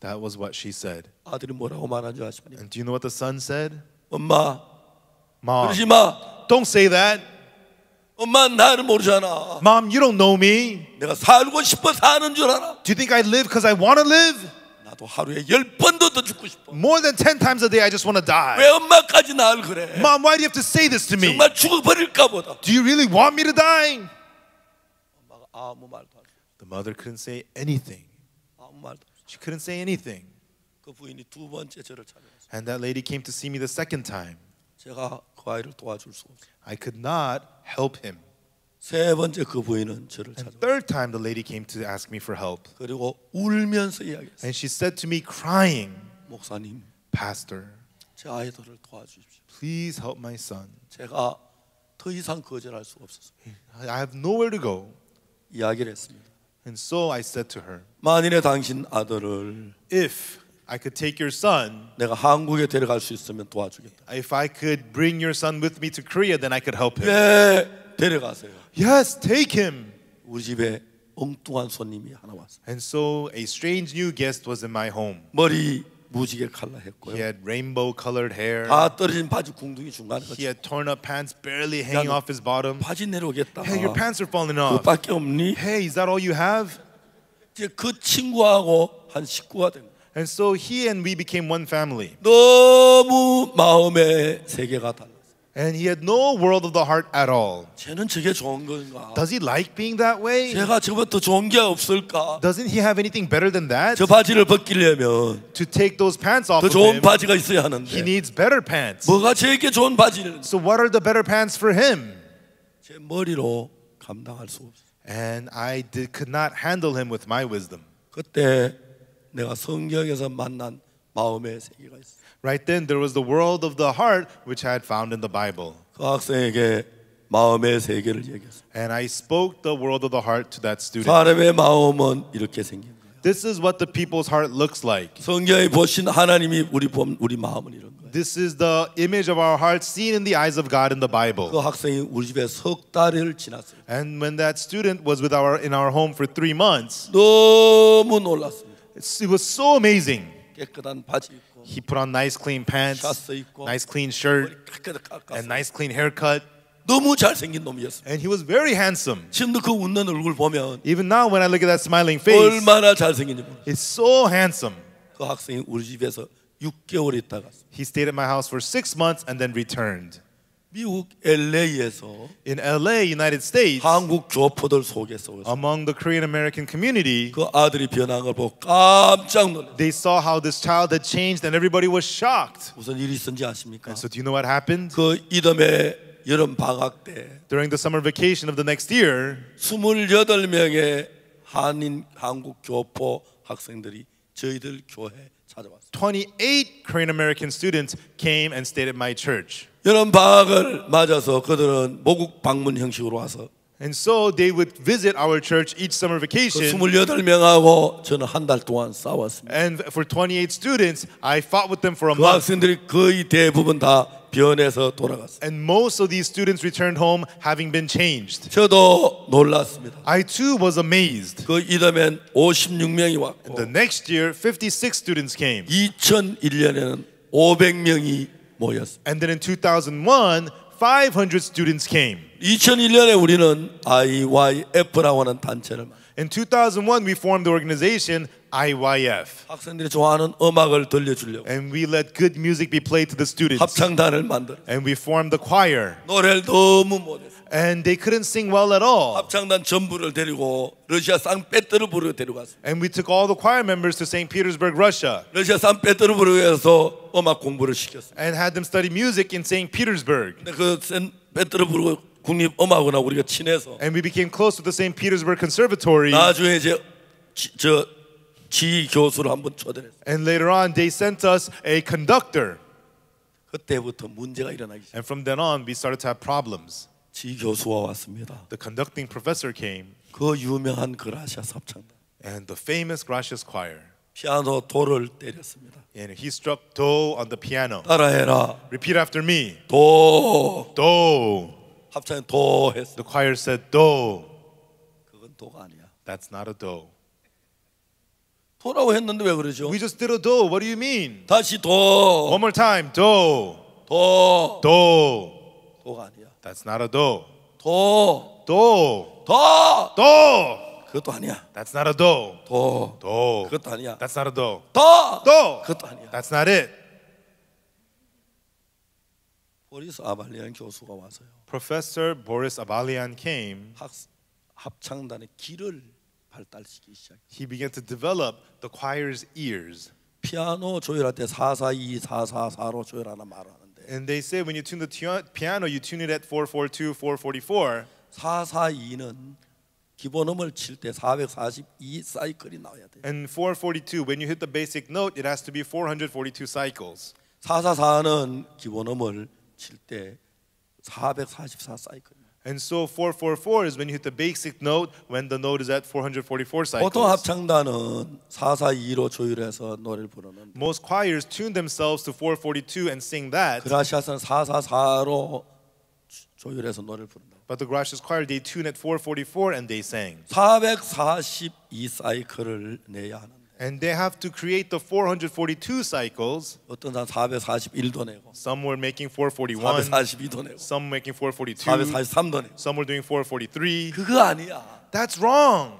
That was what she said. 아들이 뭐라고 말한 줄 아십니까? And do you know what the son said? 엄마, Mom, 그러지 마. don't say that. 엄마 나를 모르잖아. Mom, you don't know me. 내가 살고 싶어 사는 줄 알아. Do you think I live because I want to live? 나도 하루에 10번도 더 죽고 싶어. More than 10 times a day, I just want to die. 왜 엄마까지 날 그래? Mom, why do you have to say this to me? 정말 죽어버릴까 보다. Do you really want me to die? 엄마가 아무 말도 안 해. The mother couldn't say anything. 아무 말도 없어. She couldn't say anything. 그 부인이 두 번째 저를 찾아왔어요. And that lady came to see me the second time. 제가 그 아이를 도와줄 수 없어요. I could not help him. 세 번째 그 부인은 저를 And 찾아왔어요. third time, the lady came to ask me for help. 그리고 울면서 이야기했어요. And she said to me, crying, 목사님, Pastor, 제 아이들을 도와주십시오. please help my son. 제가 더 이상 거절할 수가 없었어요. I have nowhere to go. 이야기를 했습니다. And so I said to her, 만일에 당신 아들을 if I could take your son, 내가 한국에 데려갈 수 있으면 도와주겠다. if I could bring your son with me to Korea, then I could help him. 네, 데려가세요. Yes, take him. 우리 집에 엉뚱한 손님이 하나 왔어요. And so a strange new guest was in my home. 머리 무지개 칼라 He 했고요. had rainbow colored hair. 다 떨어진 바지 궁둥이 중간에 He had torn up pants barely hanging off his bottom. 바지 내려오겠다. Hey, your pants are falling off. 그밖에 없니? Hey, is that all you have? 이제 그 친구하고 한 식구가 된 거예요. And so he and we became one family. 너무 마음의 세계가 달랐어요. And he had no world of the heart at all. 쟤는 저게 좋은 건가? Does he like being that way? 제가 저보다 더 좋은 게 없을까? Doesn't he have anything better than that? 저 바지를 벗기려면 To take those pants off 더 of 좋은 him, 바지가 있어야 he 하는데 needs better pants. 뭐가 제게 좋은 바지를 So what are the better pants for him? 제 머리로 감당할 수 없어요. And could not handle him with my wisdom. 그때 내가 성경에서 만난 마음의 세계가 있어요. Right then, there was the world of the heart which I had found in the Bible. 그 학생에게 마음의 세계를 얘기했어요. And I spoke the world of the heart to that student. 사람의 마음은 이렇게 생긴 거예요. This is what the people's heart looks like. 성경에 보신 하나님이 우리 마음은 이런 거예요. This is the image of our heart seen in the eyes of God in the Bible. 그 학생이 우리 집에 석 달을 지났어요. And when that student was in our home for 3 months, 너무 놀랐습니다. it was so amazing. 깨끗한 바지 입고 He put on nice clean pants, 샤스 입고 nice clean shirt, 머리 깨끗하게 깎았어. and nice clean haircut. 너무 잘생긴 놈이었어. And he was very handsome. 지금도 그 웃는 얼굴 보면 Even now, when I look at that smiling face, 얼마나 잘생긴지 몰라. it's so handsome. 그 학생이 우리 집에서 6개월 있다가 He stayed at my house for 6 months and then returned. 미국 LA에서 In LA, United States, 한국 교포들 속에서 among the Korean American community, 그 아들이 변한 걸 보고 깜짝 놀랐어요. they saw how this child had changed and everybody was shocked. 무슨 일이 있었는지 아십니까? And so do you know what happened? 그 이듬해 여름 방학 때 During the summer vacation of the next year, 28명의 한국 교포 학생들이 저희들 교회에 찾아왔어요. 28 Korean American students came and stayed at my church. 여름 방학을 맞아서 그들은 모국 방문 형식으로 와서 And so they would visit our church each summer 그 vacation. 28명하고 저는 한 달 동안 싸웠습니다. And for 28 students, I fought with them for a 그 month. 학생들이 거의 대부분 다 변해서 돌아갔어요. And most of these students returned home having been changed. 저도 놀랐습니다. I too was amazed. 그 이듬해엔 56명이 왔고 The next year, 56 students came. 2001년에는 500명이 모였어요. And then in 2001, 500 students came. 2001년에 우리는 IYF라고 하는 단체를 만들었어요. In 2001, we formed the organization IYF. 학생들이 좋아하는 음악을 들려주려고 And we let good music be played to the students. 합창단을 만들었어요. And we formed the choir. 노래를 너무 못했어요. And they couldn't sing well at all. 합창단 전부를 데리고 러시아 상페테르부르크로 데려갔어요. And we took all the choir members to St. Petersburg, Russia. 러시아 상페테르부르크에서 음악 공부를 시켰어요. And had them study music in St. Petersburg. 근데 그 상페테르부르크 국립음악원하고 우리가 친해서 And we became close with the St. Petersburg Conservatory. 나중에 이제 지 교수를 한번 초대했어요. And later on, they sent us a conductor. 그때부터 문제가 일어나기 시작했어요. And from then on, we started to have problems. 지 교수가 왔습니다. The conducting professor came, 그 유명한 그라시아 합창단 and the famous Gracias choir. 피아노 도를 때렸습니다. And he struck do on the piano. 따라해라. Repeat after me. 도. Do. 합창 도 했어. The choir said do. 그건 도가 아니야. That's not a do. 도라고 했는데 왜 그러죠? We just did a do. What do you mean? 다시 도. One more time. Do. 도. Do. 도가 아니야. That's not a do. 도. Do. 도. Do. 그것도 아니야. That's not a do. 도. Do. 그것도 아니야. That's not a do. 도. Do. 그것도 아니야. That's not it. 보리스 아발리안 교수가 와서요. Professor Boris Abalian came. 합창단의 길을 발달시키기 시작. He began to develop the choir's ears. 피아노 조율할 때 442, 444로 조율하나 말하는데 And they say when you tune the piano, you tune it at 442, 444. 442는 기본음을 칠 때 442 사이클이 나와야 돼요. And 442, when you hit the basic note, it has to be 442 cycles. 444는 기본음을 칠 때 444 사이클. And so 444 is when you hit the basic note when the note is at 444 cycles. 보통 합창단은 442로 조율해서 노래를 부르는데 Most choirs tune themselves to 442 and sing that. 그라시아스는 444로 조율해서 노래를 부른다. But the Gracias choir, they tune at 444 and they sang. 442 사이클을 내야 하는데 And they have to create the 442 cycles. 어떤 사람 441도 내고 Some were making 441. 442도 내고 Some making 442. 443도 내고 Some were doing 443. 그거 아니야. That's wrong.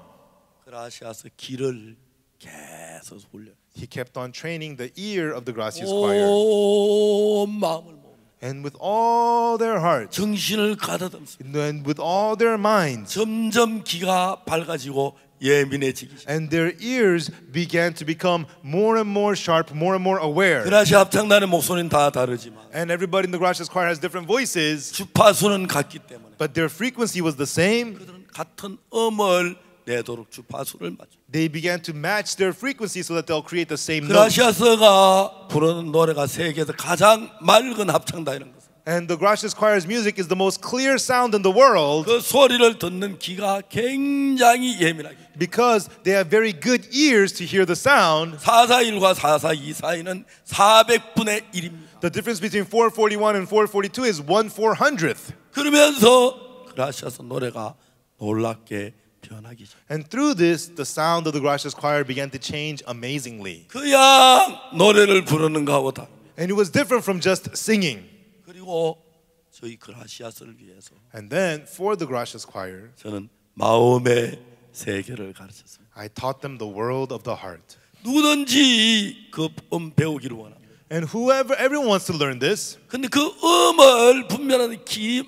그라시아스 길을 계속 훈련. He kept on training the ear of the Gracias choir. 온 마음을 모으고 And with all their hearts 정신을 가다듬습니다. and with all their minds. 점점 귀가 밝아지고 예민해지기 시작. And their ears began to become more and more sharp, more and more aware. 그라시아 합창단의 목소리는 다 다르지만 And everybody in the Gracias choir has different voices, 주파수는 같기 때문에 but their frequency was the same. 그들은 같은 음을 내도록 주파수를 맞춰. They began to match their frequency so that they'll create the same note. 그라시아스가 부르는 노래가 세계에서 가장 맑은 합창단이라는 것은 And the Gracias choir's music is the most clear sound in the world 그 소리를 듣는 귀가 굉장히 예민하게. because they have very good ears to hear the sound. 441과 442 사이는 400분의 1입니다. The difference between 441 and 442 is 1/400th. 그러면서 그라시아스 노래가 놀랍게 변하기 전. And through this, the sound of the gracious choir began to change amazingly. 그냥 노래를 부르는가 보다. And it was different from just singing. 그리고 저희 그라시아스를 위해서 And then for the gracious choir, 저는 마음의 세계를 가르쳤습니다. I taught them the world of the heart. 누구든지 그 배우기를 원합니다. And everyone wants to learn this. 근데 그 음을 분별하는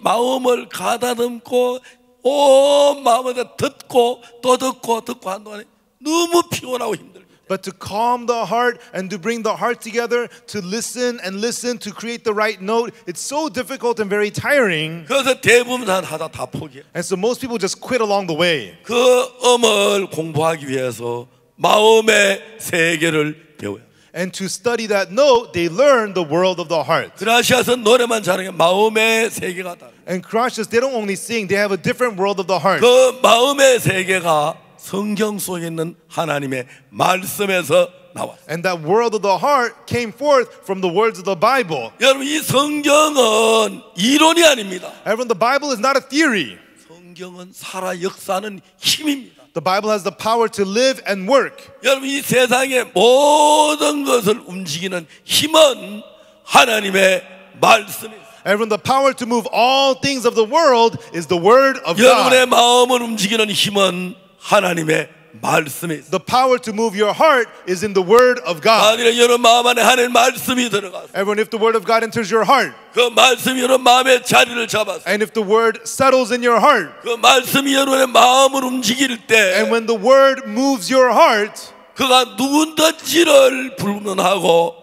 마음을 가다듬고 온 마음에다 듣고 또 듣고 한 동안에 너무 피곤하고 힘들고. But to calm the heart and to bring the heart together, to listen and listen, to create the right note, it's so difficult and very tiring. 그래서 대부분 하다 다 포기해. And so most people just quit along the way. 그 음을 공부하기 위해서 마음의 세계를 배워요. And to study that note, they learn the world of the heart. 그라시아스 노래만 잘하는 게 마음의 세계가 다르. And Crushes, they don't only sing, they have a different world of the heart. 그 마음의 세계가 성경 속에 있는 하나님의 말씀에서 나왔어요. And that world of the heart came forth from the words of the Bible. 여러분 이 성경은 이론이 아닙니다. Everyone, the Bible is not a theory. 성경은 살아 역사하는 힘입니다. The Bible has the power to live and work. 여러분 이 세상의 모든 것을 움직이는 힘은 하나님의 말씀입니다. Everyone, the power to move all things of the world is the word of 여러분의 God. 마음을 움직이는 힘은 하나님의 말씀에 있습니다. The power to move your heart is in the word of God. 만일에 여러분 마음 안에 하나님의 말씀이 들어가서 Everyone, if the word of God enters your heart, 그 말씀이 여러분 마음의 자리를 잡아서 and if the word settles in your heart, 그 말씀이 여러분의 마음을 움직일 때 and when the word moves your heart, 그가 누군지를 불문하고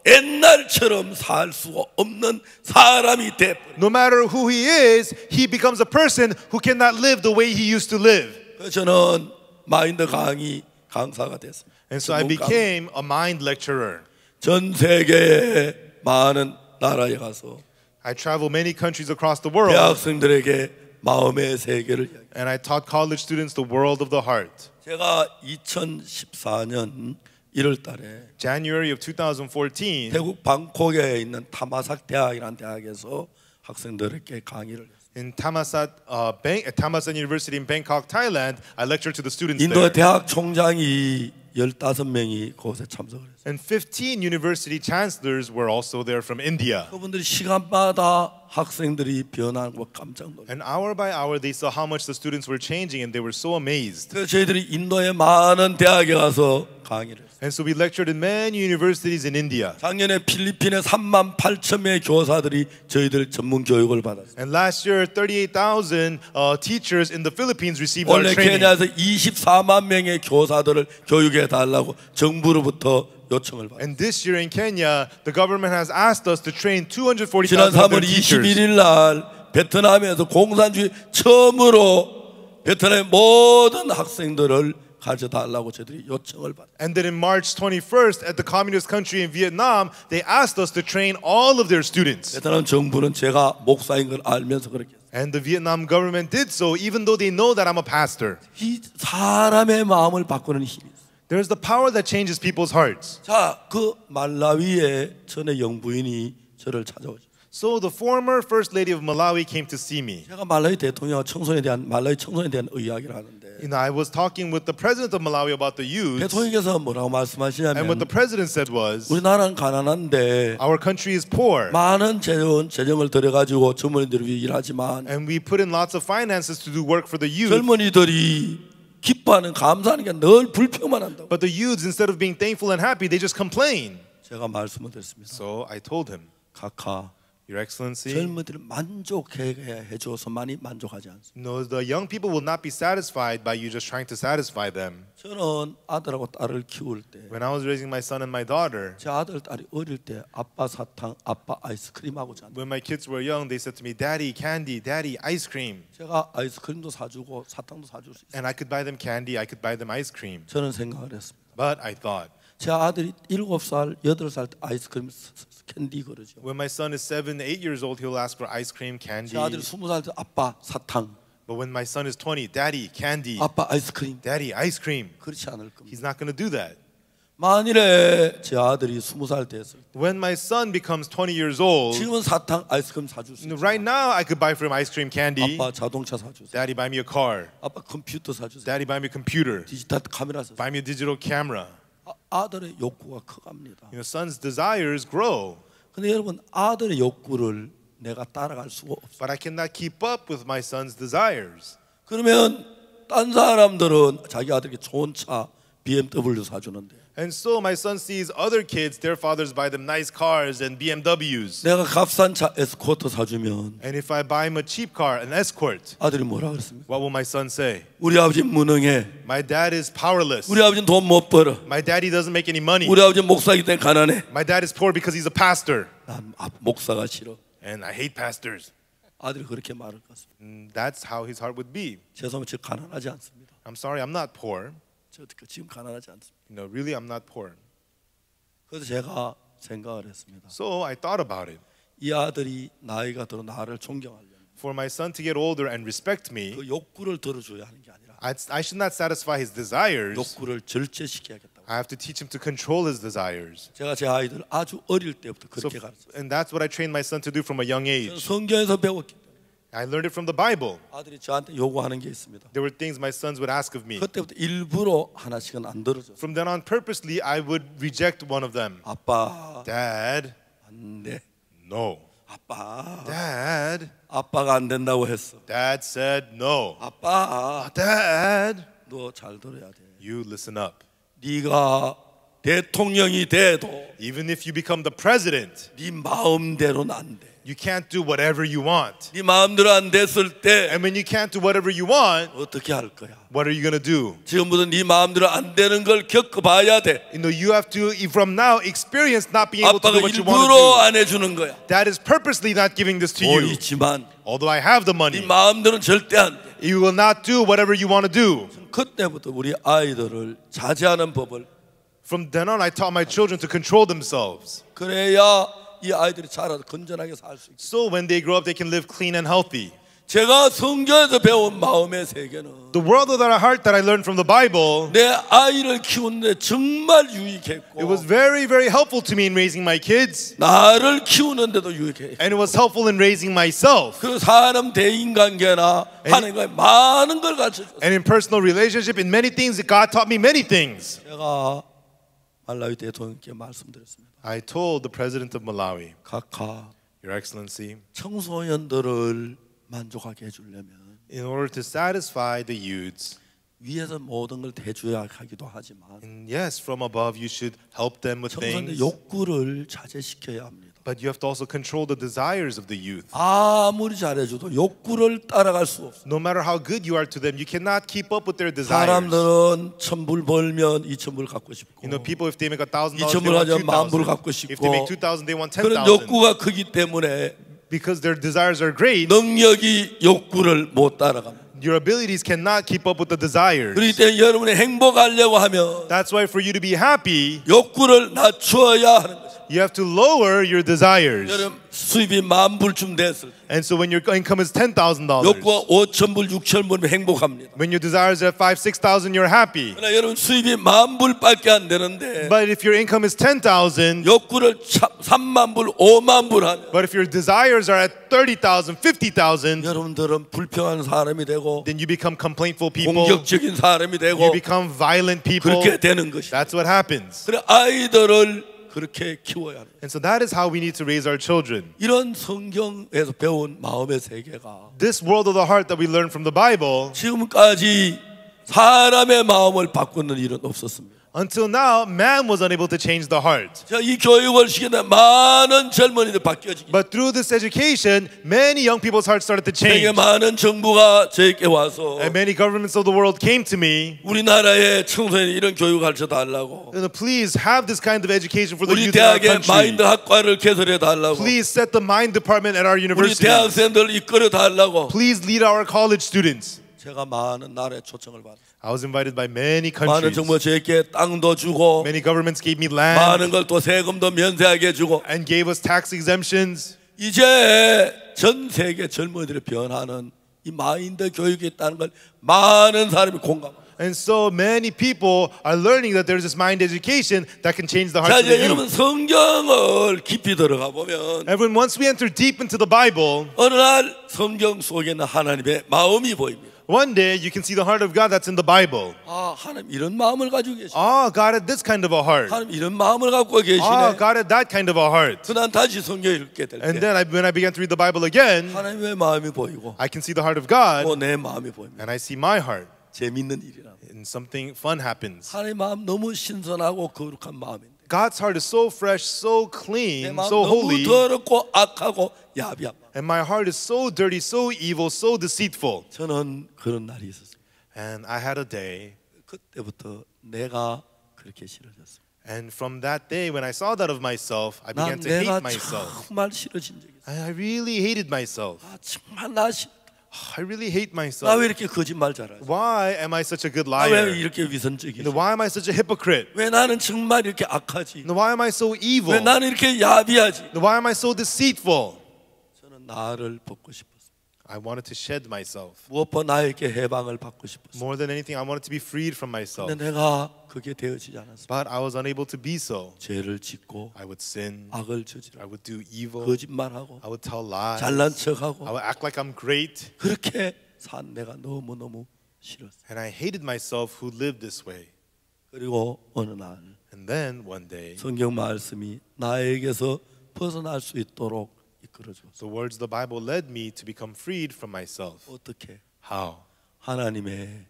옛날처럼 살 수가 없는 사람이 돼. no matter who he is, he becomes a person who cannot live the way he used to live. 저는 마인드 강사가 됐습니다. And so I became a mind lecturer. 전 세계의 많은 나라에 가서 I traveled many countries across the world, 대학생들에게 마음의 세계를 이야기. and I taught college students the world of the heart. 제가 2014년 1월 달에 January of 2014, 태국 방콕에 있는 타마삭 대학이라는 대학에서 학생들에게 강의를 했어요. in Thammasat University in Bangkok, Thailand, I lectured to the students 인도 there. 대학 총장이 15명이 그곳에 참석을 했어요. And 15 university chancellors were also there from India. 그분들이 시간마다 학생들이 변하고 깜짝 놀랐어요. And hour by hour, they saw how much the students were changing, and they were so amazed. 그래서 저희들이 인도의 많은 대학에 가서 강의를 했어요. And so we lectured in many universities in India. 작년에 필리핀의 38,000명의 교사들이 저희들 전문 교육을 받았어요. And last year, 38,000 teachers in the Philippines received our 원래 training. 케냐에서 24만 명의 교사들을 교육해 달라고 정부로부터 요청을 받았어요. And this year in Kenya, the government has asked us to train 지난 240,000 of their 3월 teachers. 21일 날 베트남에서 공산주의 처음으로 베트남의 모든 학생들을 가르쳐 달라고 저희들이 요청을 받았어요. And then in March 21st, at the communist country in Vietnam, they asked us to train all of their students. 베트남 정부는 제가 목사인 걸 알면서 그렇게 했어요. And the Vietnam government did so, even though they know that I'm a pastor. 이 사람의 마음을 바꾸는 힘이 있어요. There's the power that changes people's hearts. 자, 그 말라위의 전에 영부인이 저를 찾아오죠. So the former first lady of Malawi came to see me. 제가 말라위 대통령 말라위 청소년에 대한 이야기를 하는데 You know, I was talking with the president of Malawi about the youth, 대통령께서 뭐라고 and what 말씀하시냐면 the president said was, 우리나라는 가난한데 our country is poor, 많은 재정을 들여가지고 젊은이들을 위해 일하지만 and we put in lots of finances to do work for the youth. 젊은이들이 기뻐하는 감사하는 게 늘 불평만 한다고. But the youths, instead of being thankful and happy, they just complain. 제가 말씀을 드렸습니다. So I told him, 카카 Your Excellency, 젊은이들을 만족해 해줘서만이 만족하지 않습니다. no, the young people will not be satisfied by you just trying to satisfy them. 저는 아들하고 딸을 키울 때 When I was raising my son and my daughter, 제 아들 딸이 어릴 때 아빠 사탕, 아빠 아이스크림하고 잔다. when my kids were young, they said to me, Daddy, candy, Daddy, ice cream. 제가 아이스크림도 사주고 사탕도 사줄 수 있어요. And I could buy them candy, I could buy them ice cream. 저는 생각을 했습니다. But I thought, 제 아들이 7살, 8살 때 아이스크림 캔디 그러죠. when my son is 7, 8 years old, he'll ask for ice cream, candy. 제 아들이 20살 때 아빠 사탕, But when my son is 20, Daddy, candy, 아빠 아이스크림. Daddy, ice cream. 그렇지 않을 겁니다. He's not going to do that. 만일에 제 아들이 20살 됐을 때 When my son becomes 20 years old, 지금은 사탕 아이스크림 사줄 수 있어. right now I could buy for him ice cream candy. 아빠 자동차 사주세요. Daddy, buy me a car. 아빠 컴퓨터 사주세요. Daddy, buy me a computer. 디지털 카메라 사주세요. Buy me a digital camera. 아들의 욕구가 커갑니다. Son's desires grow. 근데 여러분 아들의 욕구를 내가 따라갈 수가 없어요. But I cannot keep up with my son's desires. 그러면 딴 사람들은 자기 아들에게 좋은 차 BMW 사주는데 And so my son sees other kids, their fathers buy them nice cars and BMWs. 내가 값싼 차 에스코트 사주면 And if I buy him a cheap car, an Escort, 아들이 뭐라 그랬습니까? what will my son say? 우리 아버지 무능해. My dad is powerless. 우리 아버지는 돈 못 벌어. My daddy doesn't make any money. 우리 아버지 목사이기 때문에 가난해. My dad is poor because he's a pastor. 난 목사가 싫어. And I hate pastors. 아들이 그렇게 말할 것 같습니다. And that's how his heart would be. 죄송합니다. 저 가난하지 않습니다. I'm sorry, I'm not poor. 저 지금 가난하지 않습니다. Really, I'm not poor. 그래서 제가 생각을 했습니다. So I thought about it. 이 아들이 나이가 들어 나를 존경하려면 For my son to get older and respect me, 그 욕구를 들어줘야 하는 게 아니라 I should not satisfy his desires. 욕구를 절제시켜야겠다고. I have to teach him to control his desires. 제가 제 아이들 아주 어릴 때부터 그렇게 가르쳤어요. And that's what I trained my son to do from a young age. 성경에서 배웠기 때문에 I learned it from the Bible. 아들이 저한테 요구하는 게 있습니다. There were things my sons would ask of me. 그때부터 일부러 하나씩은 안 들어줬어요. From then on, purposely, I would reject one of them. 아빠 Dad, 안 돼. no. 아빠 Dad, 아빠가 안 된다고 했어. Dad said no. 아빠 Dad, 너 잘 들어야 돼. you listen up. 네가 대통령이 돼도 Even if you become the president, 네 마음대로는 안 돼. you can't do whatever you want. 네 마음대로 안 됐을 때 And when you can't do whatever you want, 어떻게 할 거야? what are you going to do? 지금부터 네 마음대로 안 되는 걸 겪어봐야 돼. You have to, from now, experience not being able to 아빠가 do what you want 일부러 to 안 해주는 거야. do. Dad is purposely not giving this to 돈 you. 있지만 Although I have the 네 money, 마음대로는 절대 안 돼. you will not do whatever you want to do. 그때부터 우리 아이들을 자제하는 법을 From then on, I taught my children to control themselves. 그래야 이 아이들이 자라서 건전하게 살 수 있고. So when they grow up, they can live clean and healthy. 제가 성경에서 배운 마음의 세계는 The world of our heart that I learned from the Bible, 내 아이를 키우는데 정말 유익했고 it was very, very helpful to me in raising my kids. 나를 키우는데도 유익해. And it was helpful in raising myself. 그 사람 대인관계나 하는 거에 많은 걸 가르쳐줬어요. And in personal relationship, in many things, God taught me many things. 제가 말라위 대통령께 말씀드렸습니다. I told the president of Malawi, 각하 Your Excellency, 청소년들을 만족하게 해주려면 in order to satisfy the youths, 위에서 모든 걸 대줘야 하기도 하지만 and yes, from above, you should help them with 청소년의 things, 욕구를 자제시켜야 합니다. but you have to also control the desires of the youth. 아무리 잘해줘도 욕구를 따라갈 수 없어요. No matter how good you are to them, you cannot keep up with their desires. 사람들은 1,000불 벌면 2,000불 갖고 싶고 People, if they make $1,000, they 2,000불 want 하면 10,000불 2,000. 갖고 If they make 싶고 2,000, they want 그런 10,000. 욕구가 크기 때문에 Because their desires are great, 능력이 욕구를 못 따라갑니다. your abilities cannot keep up with the desires. 그렇기 때문에 여러분이 행복하려고 하면 That's why for you to be happy, 욕구를 낮추어야 하는 것입니다. you have to lower your desires. 여러분 수입이 10,000불쯤 됐을 때 And so when your income is $10,000, 욕구가 5,000불, 6,000불이면 행복합니다. when your desires are at 5,000, 6,000, you're happy. 그러나 여러분 수입이 10,000불밖에 안 되는데 But if your income is 10,000, 욕구를 30,000불, 50,000불 하면 but if your desires are at 30,000, 50,000, 여러분들은 불평하는 사람이 되고 then you become complaintful people. 공격적인 사람이 되고 You become violent people. 그렇게 되는 것이다. That's what happens. 그래 아이들을 그렇게 키워야 합니다. And so that is how we need to raise our children. 이런 성경에서 배운 마음의 세계가 This world of the heart that we learn from the Bible, 지금까지 사람의 마음을 바꾸는 일은 없었습니다. until now, man was unable to change the heart. 자, 이 교육을 시키는 많은 젊은이들 바뀌어지기. But through this education, many young people's hearts started to 세계 change. 많은 정부가 저에게 와서 And many governments of the world came to me, 우리나라의 청소년 이런 교육 가르쳐 달라고. please have this kind of education for the 우리 youth in our 대학에 마인드 country. 학과를 개설해 달라고. Please set the mind department at our 우리 university. 대학생들 이끌어 달라고. Please lead our college students. 제가 많은 나라의 초청을 받았어요. I was invited by many 많은 countries. 정부가 저에게 땅도 주고 Many governments gave me land 많은 걸 또 세금도 면세하게 해주고 and gave us tax exemptions. 이제 전 세계 젊은이들의 변화는 이 마인드 교육이 있다는 걸 많은 사람이 공감합니다. And so many people are learning that there's this mind education that can change the 자, hearts of the 이제 여러분 youth. 성경을 깊이 들어가 보면 Everyone, once we enter deep into the Bible, 어느 날 성경 속에는 하나님의 마음이 보입니다. one day you can see the heart of God that's in the Bible. 아, 하나님 이런 마음을 가지고 계시네. Oh, God had this kind of a heart. 하나님 이런 마음을 갖고 Oh, 계시네. God had that kind of a heart. 그난 다시 성경 읽게 될 And 때 then when I began to read the Bible again, 하나님의 마음이 보이고 I can see the heart of God, 내 마음이 보입니다. and I see my heart. 재밌는 일이라. And something fun happens. 하나님의 마음 너무 신선하고 거룩한 마음인데 God's heart is so fresh, so 내 clean, 마음 so 너무 holy, 더럽고 악하고 야비한 마음. and my heart is so dirty, so evil, so deceitful. 저는 그런 날이 있었어요. And I had a day, 그때부터 내가 그렇게 싫어졌어요. and from that day, when I saw that of myself, I 난 began to 내가 hate myself. 정말 싫어진 적이 있어요. I really hated myself. 아, 정말 나 싫다. I really hate 나 myself. 왜 이렇게 거짓말 잘하지? Why am I such a good 나 왜 liar? 이렇게 위선적이지? Why am I such a hypocrite? 왜 나는 정말 이렇게 악하지? Why am I so evil? 왜 나는 이렇게 야비하지? Why am I so deceitful? 저는 나를 벗고 싶었어요. I wanted to shed myself. 무엇보다 나에게 해방을 받고 싶었어요. More than anything, I wanted to be freed from myself. 근데 내가 그게 되어지지 않았어요. But I was unable to be so. 죄를 짓고 I would sin. 악을 I 저지르고 would do evil. 거짓말하고 I would tell lies. 잘난 척하고 I would act like I'm great. 그렇게 산 내가 너무너무 싫었어요. And I hated myself who lived this way. 그리고 어느 날 And then one day, 성경 말씀이 나에게서 벗어날 수 있도록 이끌어주었어요. the words of the Bible led me to become freed from myself. 어떻게? How? 하나님의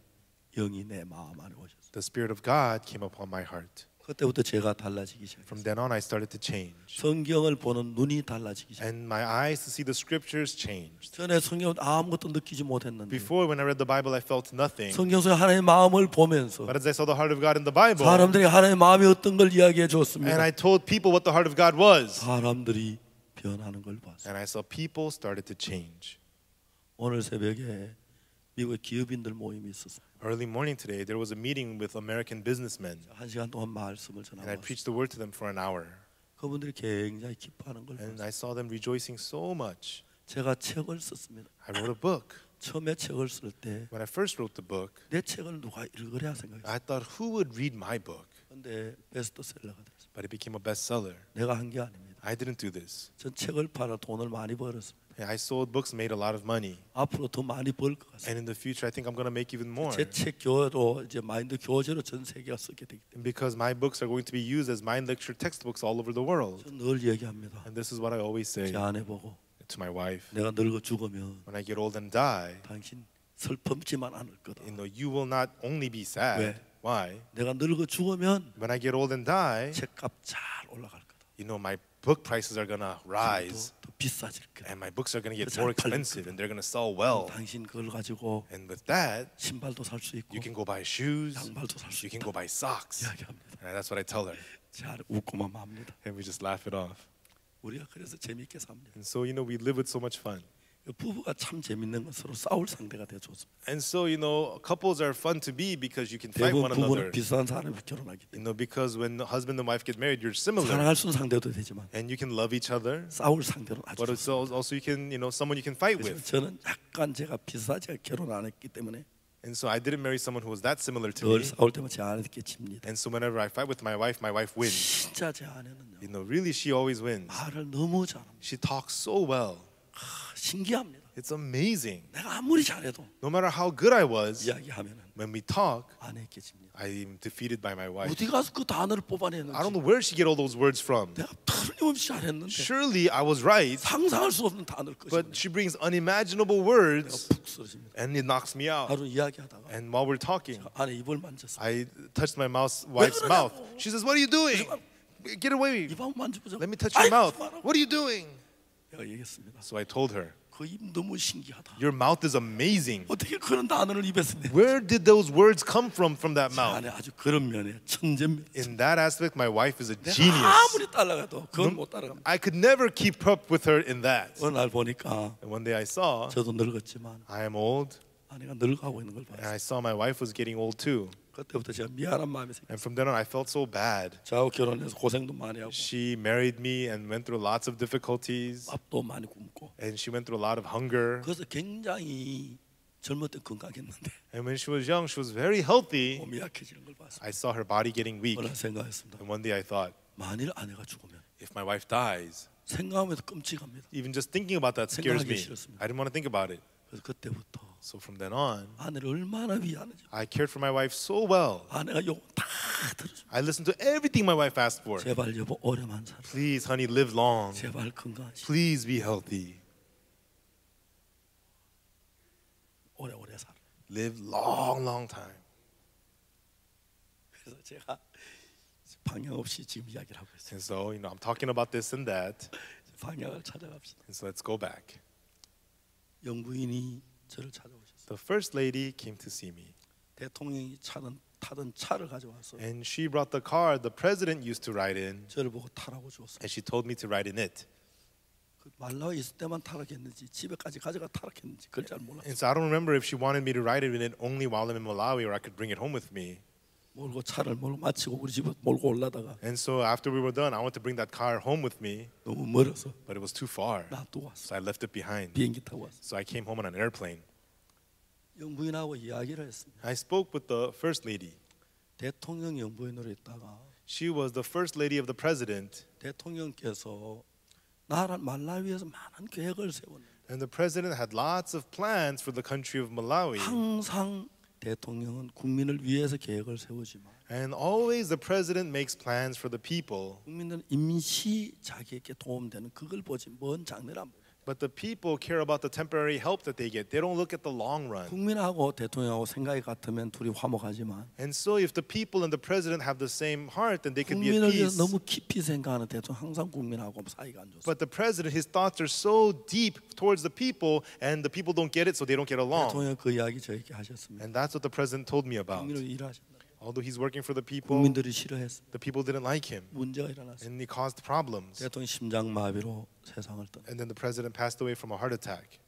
영이 내 마음 안에 오셨어요. The Spirit of God came upon my heart. 그때부터 제가 달라지기 From 시작했어요. then on, I started to change. 성경을 보는 눈이 달라지기 시작했어요. And my eyes to see the scriptures changed. 전에 성경을 아무것도 느끼지 못했는데 Before, when I read the Bible, I felt nothing. 성경 속에 하나님의 마음을 보면서 But as I saw the heart of God in the Bible, 사람들이 하나님의 마음이 어떤 걸 이야기해 and 줬습니다. I told people what the heart of God was, 사람들이 변하는 걸 봤어요. and I saw people started to change. 오늘 새벽에 미국의 기업인들 모임이 있었어요. Early morning today, there was a meeting with American businessmen, 한 시간 동안 말씀을 and I 전하고 preached the word to them for an hour. 그분들이 굉장히 기뻐하는 걸 And 봤어요. I saw them rejoicing so much. 제가 책을 썼습니다. I wrote a book. 처음에 책을 쓸 때 내 When I first wrote the book, 책을 누가 읽으랴 생각했어요. I thought, who would read my book? 근데 베스트셀러가 됐어요. But it became a bestseller. 내가 한 게 아닙니다. I didn't do this. 전 책을 팔아 돈을 많이 벌었습니다. I sold books, made a lot of money. 앞으로 더 많이 벌 것 같습니다. And in the future, I think I'm going to make even more. 제 책 교재로 이제 마인드 교재로 전 세계가 쓰게 되기 때문에 And because my books are going to be used as mind lecture textbooks all over the world. 전 늘 얘기합니다. And this is what I always say 제 아내 보고 to my wife. 내가 늙어 죽으면 When I get old and die, 당신 슬픔지만 않을 거다. you will not only be sad. 왜? Why? 내가 늙어 죽으면 When I get old and die, 책값 잘 올라갈 거다. my book prices are going to rise. 더 비싸질 거다. And my books are going to get 잘 more 팔릴 expensive and they're going to sell well. 당신 그걸 가지고 And with that, 신발도 살 수 있고 you can go buy shoes, 양말도 살 수 you can 있다. go buy socks. 이야기합니다. And that's what I tell her. 잘 웃고만 맙니다. And we just laugh it off. 우리가 그래서 재밌게 삽니다. And so, we live with so much fun. 부부가 참 재밌는 건 서로 싸울 상대가 돼 좋습니다. And so, couples are fun to be because you can fight 대부분 one 부부는 another. 비슷한 사람이 결혼하기 때문에 Because when the husband and wife get married, you're similar. 사랑할 수 있는 상대도 되지만 And you can love each other. 싸울 상대는 아주 But 좋습니다. it's also you can, someone you can fight 그래서 with. 저는 약간 제가 비슷하게 결혼 안 했기 때문에 And so I didn't marry someone who was that similar to 늘 me. 싸울 때마다 제 아내께 집니다. And so whenever I fight with my wife wins. 진짜 제 아내는요 Really, she always wins. 말을 너무 잘합니다. She talks so well. 신기합니다. It's amazing. 내가 아무리 잘해도 No matter how good I was, 이야기하면은 when we talk, 아내께 집니다. I'm defeated by my wife. 어디 가서 그 단어를 뽑아내는지 I don't know where she get all those words from. 내가 틀림없이 잘했는데 Surely I was right, 상상할 수 없는 단어를 but 꺼내면 she brings unimaginable words 푹 쓰러집니다. and it knocks me out. 하루 이야기하다가 And while we're talking, 아내 입을 만졌어. I touched my wife's mouth. She says, "What are you doing? Get away! 입 한번 만져보자. Let me touch your mouth. 말아. What are you doing?" 내가 얘기했습니다. So I told her, 그 입 너무 신기하다. "Your mouth is amazing. 어떻게 그런 단어를 입에서 내? Where did those words come from that mouth?" 아내 아주 그런 면에 천재입니다. In that aspect, my wife is a 내가 genius. 아무리 따라가도 그건 못 따라갑니다. I could never keep up with her in that. 어느 날 보니까 And one day I saw 저도 늙었지만 I am old, 아내가 늙어가고 있는 걸 and 봤어요. I saw my wife was getting old too. 그때부터 제가 미안한 마음이 생겼어요. And from then on, I felt so bad. 저하고 결혼해서 고생도 많이 하고 She married me and went through lots of difficulties, 밥도 많이 굶고 and she went through a lot of hunger. 그래서 굉장히 젊을 때 건강했는데 And when she was young, she was very healthy. 몸이 약해지는 걸 봤습니다. I saw her body getting weak. 뭐라 생각했습니다. And one day I thought, 만일 아내가 죽으면 if my wife dies, 생각하면서 끔찍합니다. even just thinking about that scares 생각하기 me. 싫었습니다. I didn't want to think about it. 그래서 그때부터 So from then on, 아내를 얼마나 위하는지 I cared for my wife so well. 아내가 요금 다 들어줘. I listened to everything my wife asked for. 제발 여보 오래만 살아. Please, honey, live long. 제발 건강하시. Please be healthy. 오래오래 살아. Live long, long time. 그래서 제가 방향 없이 지금 이야기를 하고 있어요. And so, I'm talking about this and that. 방향을 찾아갑시다. And so let's go back. 영부인이 저를 찾아오셨어요. The first lady came to see me. 대통령이 타던 차를 가져와서 And she brought the car the president used to ride in. 저를 보고 타라고 줬어요. And she told me to ride in it. 그 말라와 있을 때만 타락했는지 집에까지 가져가 타락했는지 그걸 잘 몰랐어요. And so I don't remember if she wanted me to ride in it only while I'm in Malawi or I could bring it home with me. 몰고 차를 몰고 마치고 우리 집에 몰고 올라다가 And so after we were done, I wanted to bring that car home with me, 너무 멀어서 but it was too far. 놔두고 왔어. So I left it behind. 비행기 타고 왔어. So I came home on an airplane. 영부인하고 이야기를 했습니다. I spoke with the first lady. 대통령 영부인으로 있다가 She was the first lady of the president. 대통령께서 나라 말라위에서 많은 계획을 세웠는데 And the president had lots of plans for the country of Malawi. 항상 대통령은 국민을 위해서 계획을 세우지만 And always the president makes plans for the people. 국민들은 임시 자기에게 도움되는 그걸 보지 뭔 장래를 안 보고 But the people care about the temporary help that they get. They don't look at the long run. 국민하고 대통령하고 생각이 같으면 둘이 화목하지만 And so if the people and the president have the same heart, then they can be at 국민을 peace. 위해서 너무 깊이 생각하는 대통령 항상 국민하고 사이가 안 좋습니다. But the president, his thoughts are so deep towards the people, and the people don't get it, so they don't get along. 대통령 그 이야기 저에게 하셨습니다. And that's what the president told me about. 국민을 일하신다. Although he's working for the people, 국민들이 싫어했습니다. the people didn't like him, 문제가 일어났습니다. and he caused problems. 대통령 심장마비로 세상을 떠나. And then the president passed away from a heart attack.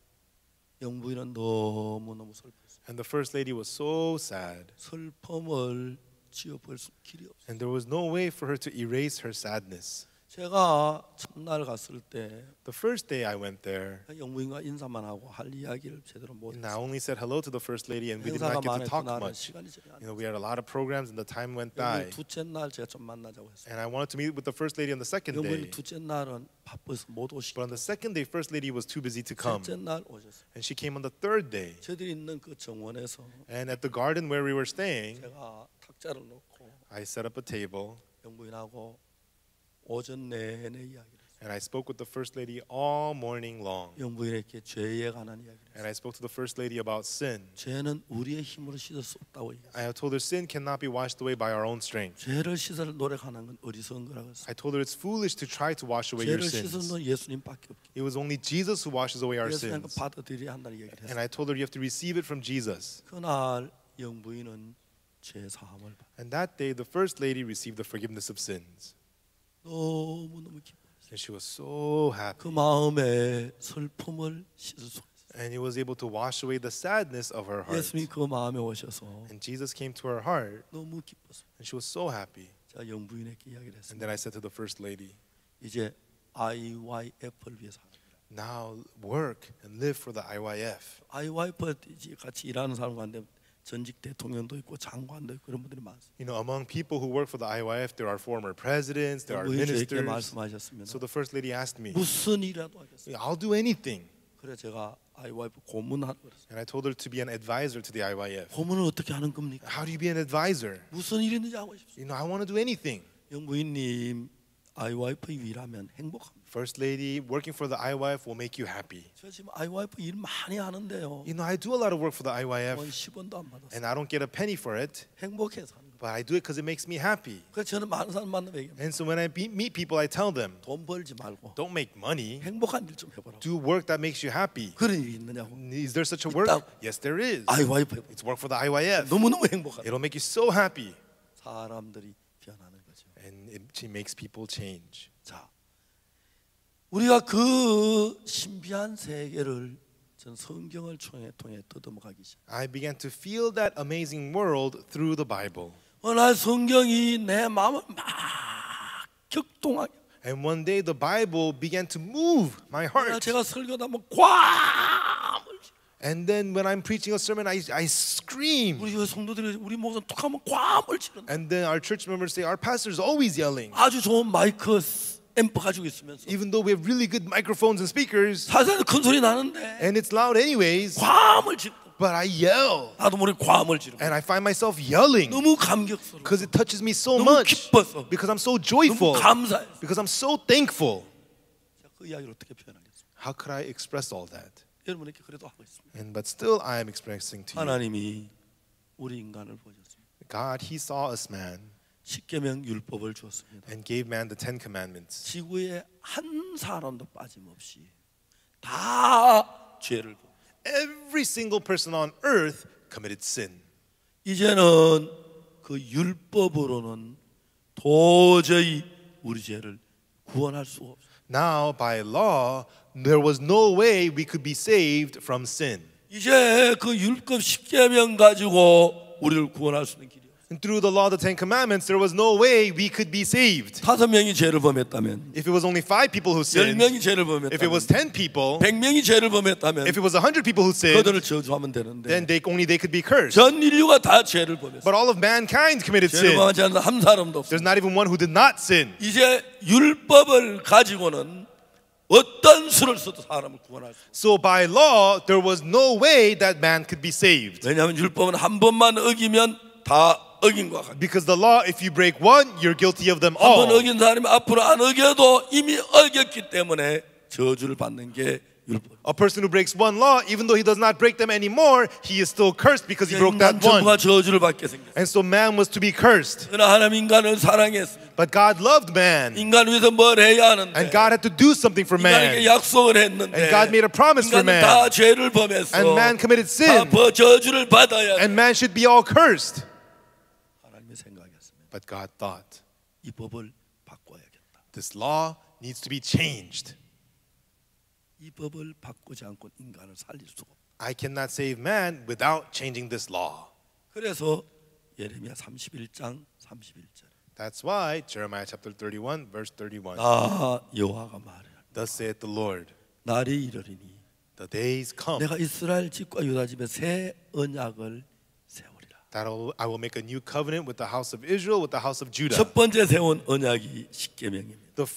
영부인은 너무너무 슬펐어요. And the first lady was so sad, 슬픔을 지워볼 수 길이 없어요. and there was no way for her to erase her sadness. 제가 첫날 갔을 때 The first day I went there, 영부인과 인사만 하고 할 이야기를 제대로 못 and I 했어요. only said hello to the first lady, and we did 행사가 not get to 많았던 talk 날은 much. 시간이 저리 안 We had a lot of programs, and the time went 영부인 by. 둘째 날 제가 좀 만나자고 했어요. And I wanted to meet with the first lady on the second 영부인 day. 둘째 날은 바빠서 못 오시고 But on the second day, first lady was too busy to come. 셋째 날 오셨어요. And she came on the third day. 저들이 있는 그 정원에서 And at the garden where we were staying, 제가 탁자를 놓고 I set up a table 영부인하고 오전 내내 이야기를 했어요. and I spoke with the first lady all morning long. 영부인에게 죄에 관한 이야기를 And 했어요. I spoke to the first lady about sin. 죄는 우리의 힘으로 씻을 수 없다고 얘기했어요. I told her sin cannot be washed away by our own strength. 죄를 씻을 노력하는 건 어리석은 거라고 했어요. I told her it's foolish to try to wash away your 죄를 씻을 sins. 건 예수님밖에 없기. It was only Jesus who washes away our 그래서 그냥 sins. 받아들여야 한다는 얘기를 And 했어요. I told her you have to receive it from Jesus. 그날 영부인은 죄 사함을 받. And that day, the first lady received the forgiveness of sins. 너무너무 기뻐했어요. And she was so 그 happy. 마음에 슬픔을 씻을 수 있어요. And he was able to wash away the sadness of her heart. 예수님이 그 마음에 오셔서 And Jesus came to her heart, 너무 기뻤어요. and she was so happy. 제가 영부인에게 이야기를 And 했습니다. then I said to the first lady, 이제 IYF를 위해서 합니다. now work and live for the IYF. IYF 같이 일하는 사람 가운데 전직 대통령도 있고 장관도 있고 그런 분들이 많습니다. Among people who work for the IYF, there are former presidents, there are 영부인이 저에게 ministers. 말씀하셨습니다. So the first lady asked me, 무슨 일이라도 하겠어요. I'll do anything. 그래 제가 IYF 고문하라고 그랬어요. And I told her to be an advisor to the IYF. 고문을 어떻게 하는 겁니까? How do you be an advisor? 무슨 일이든지 하고 싶습니다. I want to do anything. 영부인님 IYF 일하면 행복합니다. First lady, working for the IYF will make you happy. 저 지금 IYF 일 많이 하는데요. I do a lot of work for the IYF, 10원도 안 받았어요. and I don't get a penny for it, 행복해서 하는 거예요. but I do it because it makes me happy. 그래서 저는 많은 사람 만나면 얘기합니다. And so when I meet people, I tell them, 돈 벌지 말고 don't make money, 행복한 일 좀 해보라고. do work that makes you happy. 그런 일이 있느냐고. Is there such a work? 있다고. Yes, there is. IYF 해보라고. It's work for the IYF. 너무너무 행복하다. It'll make you so happy. 사람들이 변하는 거죠. And it makes people change. 자, 우리가 그 신비한 세계를 전 성경을 통해 더듬어가기 시작. I began to feel that amazing world through the Bible. 어느 날 성경이 내 마음을 막 격동하게. And one day the Bible began to move my 어느 날 heart. 제가 설교하다 보면 괌을. And then when I'm preaching a sermon, I scream. 우리 교회 성도들이 우리 목사 툭하면 꽝을 치는데 And then our church members say, our pastor is always yelling. 아주 좋은 마이크 앰프 가지고 있으면서 Even though we have really good microphones and speakers, 사실 큰 소리 나는데 and it's loud anyways, 꽝을 치고 but I yell. 나도 모르게 꽝을 지르고 And I find myself yelling 너무 감격스러워 because it touches me so 너무 much. 기뻐서 Because I'm so 너무 joyful. 감사해서 Because I'm so thankful. 그 이야기를 어떻게 표현하겠습니까? How could I express all that? 여러분에게 그래도 하고 있습니다. But still I am expressing to you. 하나님이 우리 인간을 보셨습니다. God, He saw us man 십계명 율법을 주었습니다. and gave man the 10 commandments. 지구에 한 사람도 빠짐없이 다 죄를 보. Every single person on earth committed sin. 이제는 그 율법으로는 도저히 우리 죄를 구원할 수가 없어요. Now by law there was no way we could be saved from sin. 이제 그 율법 십계명 가지고 우리를 구원할 수 있는 길이 없어요. And through the law of the 10 commandments there was no way we could be saved. 5명이 죄를 범했다면, If it was only 5 people who sinned, 10명이 죄를 if it was 범했다면, 10 people, 100명이 죄를 범했다면 if it was 100 people who sinned, 그들을 저주하면 되는데 then they could be cursed. 전 인류가 다 죄를 범했어요. But all of mankind committed 죄를 sin. 범하지 않는 한 사람도 없어요. There's not even one who did not sin. 이제 율법을 가지고는 어떤 수를 써도 사람을 구원할 수 없어요. So by law there was no way that man could be saved. 왜냐하면 율법은 한 번만 어기면 다 어긴 것 같아요. Because the law, if you break one, you're guilty of them 한 번 all. 어긴 사람이 앞으로 안 어겨도 이미 어겼기 때문에 저주를 받는 게 율법. A person who breaks one law, even though he does not break them anymore, he is still cursed because he broke that 인간 전부가 one. 저주를 받게 생겼어요. And so man was to be cursed. 그러나 하나님 인간을 사랑했습니다. But God loved man. 인간 위해서 뭘 해야 하는데 And God had to do something for 인간에게 man. 약속을 했는데 And God made a promise for 인간은 man. 다 죄를 범했어. And man committed 다 sin. 저주를 받아야 돼. And man should be all cursed. 하나님이 생각했습니다. But God thought, 이 법을 바꿔야겠다. this law needs to be changed. 이 법을 바꾸지 않고 인간을 살릴 수가 없다. I cannot save man without changing this law. 그래서 예레미야 31장 31절. That's why Jeremiah chapter 31 verse 31. 나 여호와가 말하라. Thus saith the Lord, 날이 이르리니 the days come 내가 이스라엘 집과 유다 집에 새 언약을 세우리라. that I will make a new covenant with the house of Israel, with the house of Judah. 첫 번째 세운 언약이 십계명입니다. The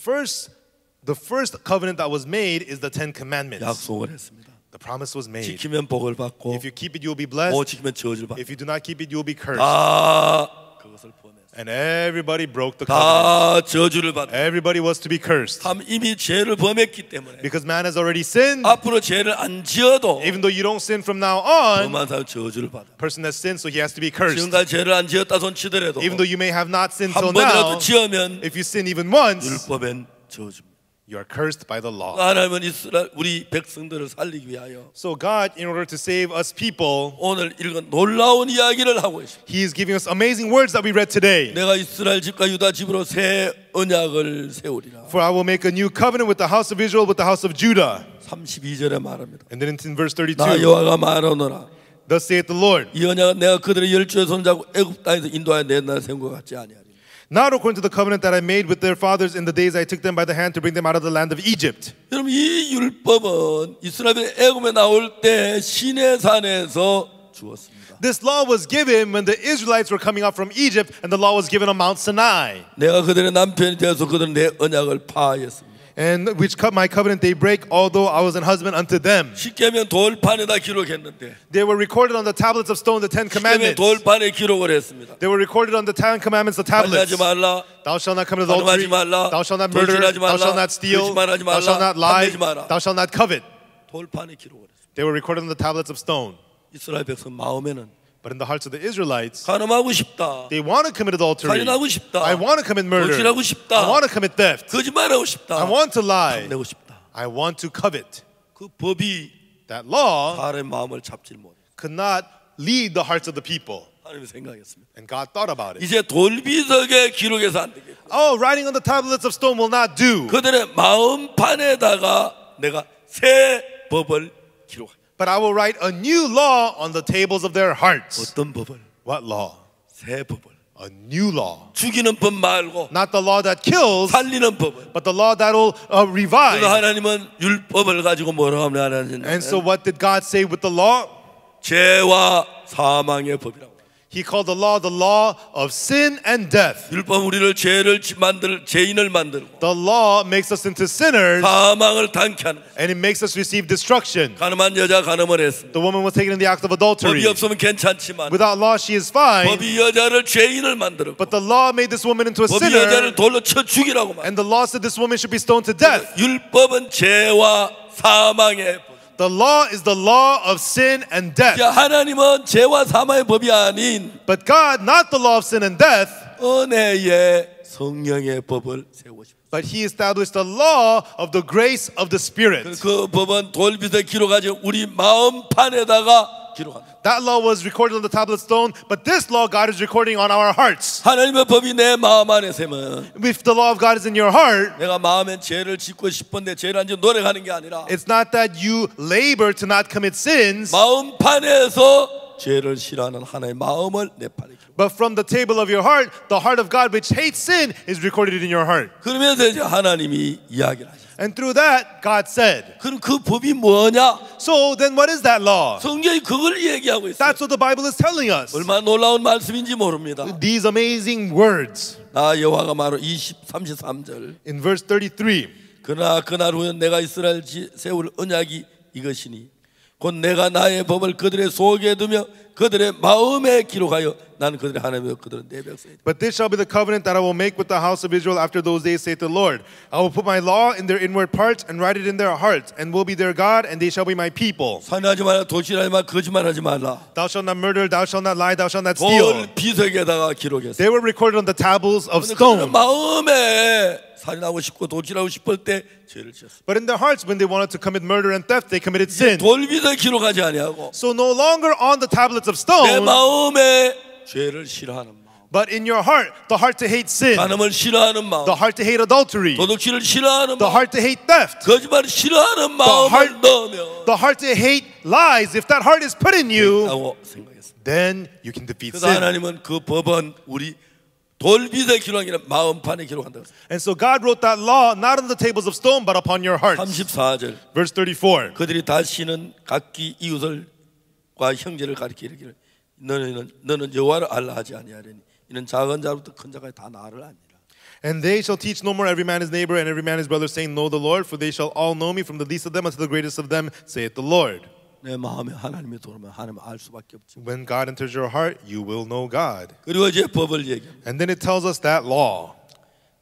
first covenant that was made is the 10 commandments. 약속을 했습니다. The promise was made. 지키면 복을 받고 If you keep it, you will be 못 blessed. 지키면 저주를 받고 If you do not keep it, you will be cursed. 다 그것을 범했어요. And everybody broke the covenant. 다 저주를 받고 Everybody was to be cursed. 이미 죄를 범했기 때문에 Because man has already sinned. 앞으로 죄를 안 지어도 Even though you don't sin from now on, 범한 사람 저주를 받아. person has sinned, so he has to be cursed. 지금까지 죄를 안 지었다 손 치더라도 Even though you may have not sinned 한 till 번이라도 now, 지으면 if you sin even once, 율법엔 저주입니다. you are cursed by the law. 하나님은 이스라엘 우리 백성들을 살리기 위하여 So God, in order to save us people, 오늘 읽은 놀라운 이야기를 하고 있습니다. He is giving us amazing words that we read today. 내가 이스라엘 집과 유다 집으로 새 언약을 세우리라. For I will make a new covenant with the house of Israel, with the house of Judah. 32절에 말합니다. And then in verse 나 32, 여호와가 말하노라. thus saith the Lord, 이 언약은 내가 그들의 열조의 손잡고 애굽 땅에서 인도하여 내 나라 세운 것 같지 아니하리라. not according to the covenant that I made with their fathers in the days I took them by the hand to bring them out of the land of Egypt. 여러분 이 율법은 이스라엘이 애굽에 나올 때 시내산에서 주었습니다. This law was given when the Israelites were coming out from Egypt, and the law was given on Mount Sinai. 내가 그들의 남편이 되어서 그들은 내 언약을 파하였습니다. And which cut my covenant they break, although I was an husband unto them. 십계명 돌판에다 기록했는데 They were recorded on the tablets of stone, the 10 십계명 commandments. 돌판에 기록을 했습니다. They were recorded on the 10 commandments, the tablets. 살인하지 말라, Thou shalt not commit adultery. 가늠하지 말라, Thou shalt not murder. 돌진하지 Thou 말라, shalt not steal. 거짓말하지 Thou shalt 말라, not lie. 탐내지 마라. Thou shalt not covet. 돌판에 기록을 했습니다. They were recorded on the tablets of stone. 이스라엘 백성 마음에는 But in the hearts of the Israelites, 가늠하고 싶다, they want to commit adultery. 살인하고 싶다, I want to commit murder. 돌진하고 싶다, I want to commit theft. 거짓말하고 싶다, I want to lie. 탐내고 싶다. I want to covet. 그 법이 That law 사람의 마음을 잡지 못해. could not lead the hearts of the people. 하나님이 생각했습니다. And God thought about it. 이제 돌비석에 기록해서 안 되겠고 Oh, writing on the tablets of stone will not do. 그들의 마음판에다가 내가 새 법을 기록하겠다. But I will write a new law on the tables of their hearts. 어떤 법을? What law? 새 법을. a new law. 죽이는 법 말고 Not the law that kills, 살리는 법을. but the law that will 그래서 revive. 하나님은 율법을 가지고 뭐라고 하냐면 And so what did God say with the law? 죄와 사망의 법이라고. He called the law of sin and death. 율법 우리를 죄인을 만들고 The law makes us into sinners 사망을 당케 하는 거예요. and it makes us receive destruction. 가늠한 여자 가늠을 했습니다. The woman was taken in the act of adultery. 법이 없으면 괜찮지만 Without law, she is fine. 법이 여자를 죄인을 만들었고 But the law made this woman into a 법이 sinner. 여자를 돌로 쳐 죽이라고 말. And the law said this woman should be stoned to death. 율법은 죄와 사망의 법. The law is the law of sin and death. 하나님은 죄와 사망의 법이 아닌 But God, not the law of sin and death, 은혜의 성령의 법을 세우십니다. but He established the law of the grace of the Spirit. 그 법은 돌빗에 기록하지 우리 마음판에다가 기록한다. That law was recorded on the tablet stone, but this law God is recording on our hearts. 하나님의 법이 내 마음 안에 세면 If the law of God is in your heart, 내가 마음에 죄를 짓고 싶은데 죄를 안 짓고 노력하는 게 아니라 it's not that you labor to not commit sins, 마음판에서 죄를 싫어하는 하나님의 마음을 내 판에 기록. but from the table of your heart, the heart of God which hates sin is recorded in your heart. 그러면서 이제 하나님이 이야기를 하셨어요. And through that, God said. 그럼 그 법이 뭐냐? So then what is that law? 성경이 그걸 얘기하고 있어요. That's what the Bible is telling us. 얼마나 놀라운 말씀인지 모릅니다. These amazing words. 나 여호와가 말로 33절 In verse 33. 그러나 그날 후에 내가 이스라엘 세울 언약이 이것이니 곧 내가 나의 법을 그들의 속에 두며 그들의 마음에 기록하여 나는 그들의 하나님이요 그들은 내 백성이다. But this shall be the covenant that I will make with the house of Israel after those days, saith the Lord. I will put my law in their inward parts and write it in their hearts, and will be their God, and they shall be my people. 살인하지 말라, 도둑질하지 말라, 거짓말하지 말라. Thou shalt not murder, thou shalt not lie, thou shalt not steal. 돌 비석에다가 기록했어. They were recorded on the tables of 그들은 stone. 마음에 살인하고 싶고 도둑질하고 싶을 때 죄를 지었어. But in their hearts, when they wanted to commit murder and theft, they committed sin. 돌 비석 기록하지 아니하고 So no longer on the tablets of 내 stone, 마음에 죄를 싫어하는 마음, but in your heart, the heart to hate sin, 간음을 싫어하는 마음, the heart to hate adultery, 도둑질을 싫어하는 the 마음, heart to hate theft, 거짓말을 싫어하는 마음을 heart- 넣으면 the heart to hate lies. If that heart is put in you, 라고 생각했습니다. then you can defeat 그래서 sin. 하나님은 그 법은 우리 돌비석에 기록한 게 아니라 마음판에 기록한다. And so God wrote that law not on the tables of stone, but upon your hearts. 34절 Verse 34. 그들이 다시는 각기 이웃을과 형제를 가리켜 이르기를 너는 여호와를 알라 하지 아니하리니 이는 작은 자부터 큰 자까지 다 나를 아니라. And they shall teach no more every man his neighbor and every man his brother, saying, Know the Lord, for they shall all know me, from the least of them unto the greatest of them, saith the Lord. 내 마음에 하나님이 들어오면 하나님을 알 수밖에 없지. When God enters your heart, you will know God. 그리고 이제 법을 얘기합니다. And then it tells us that law.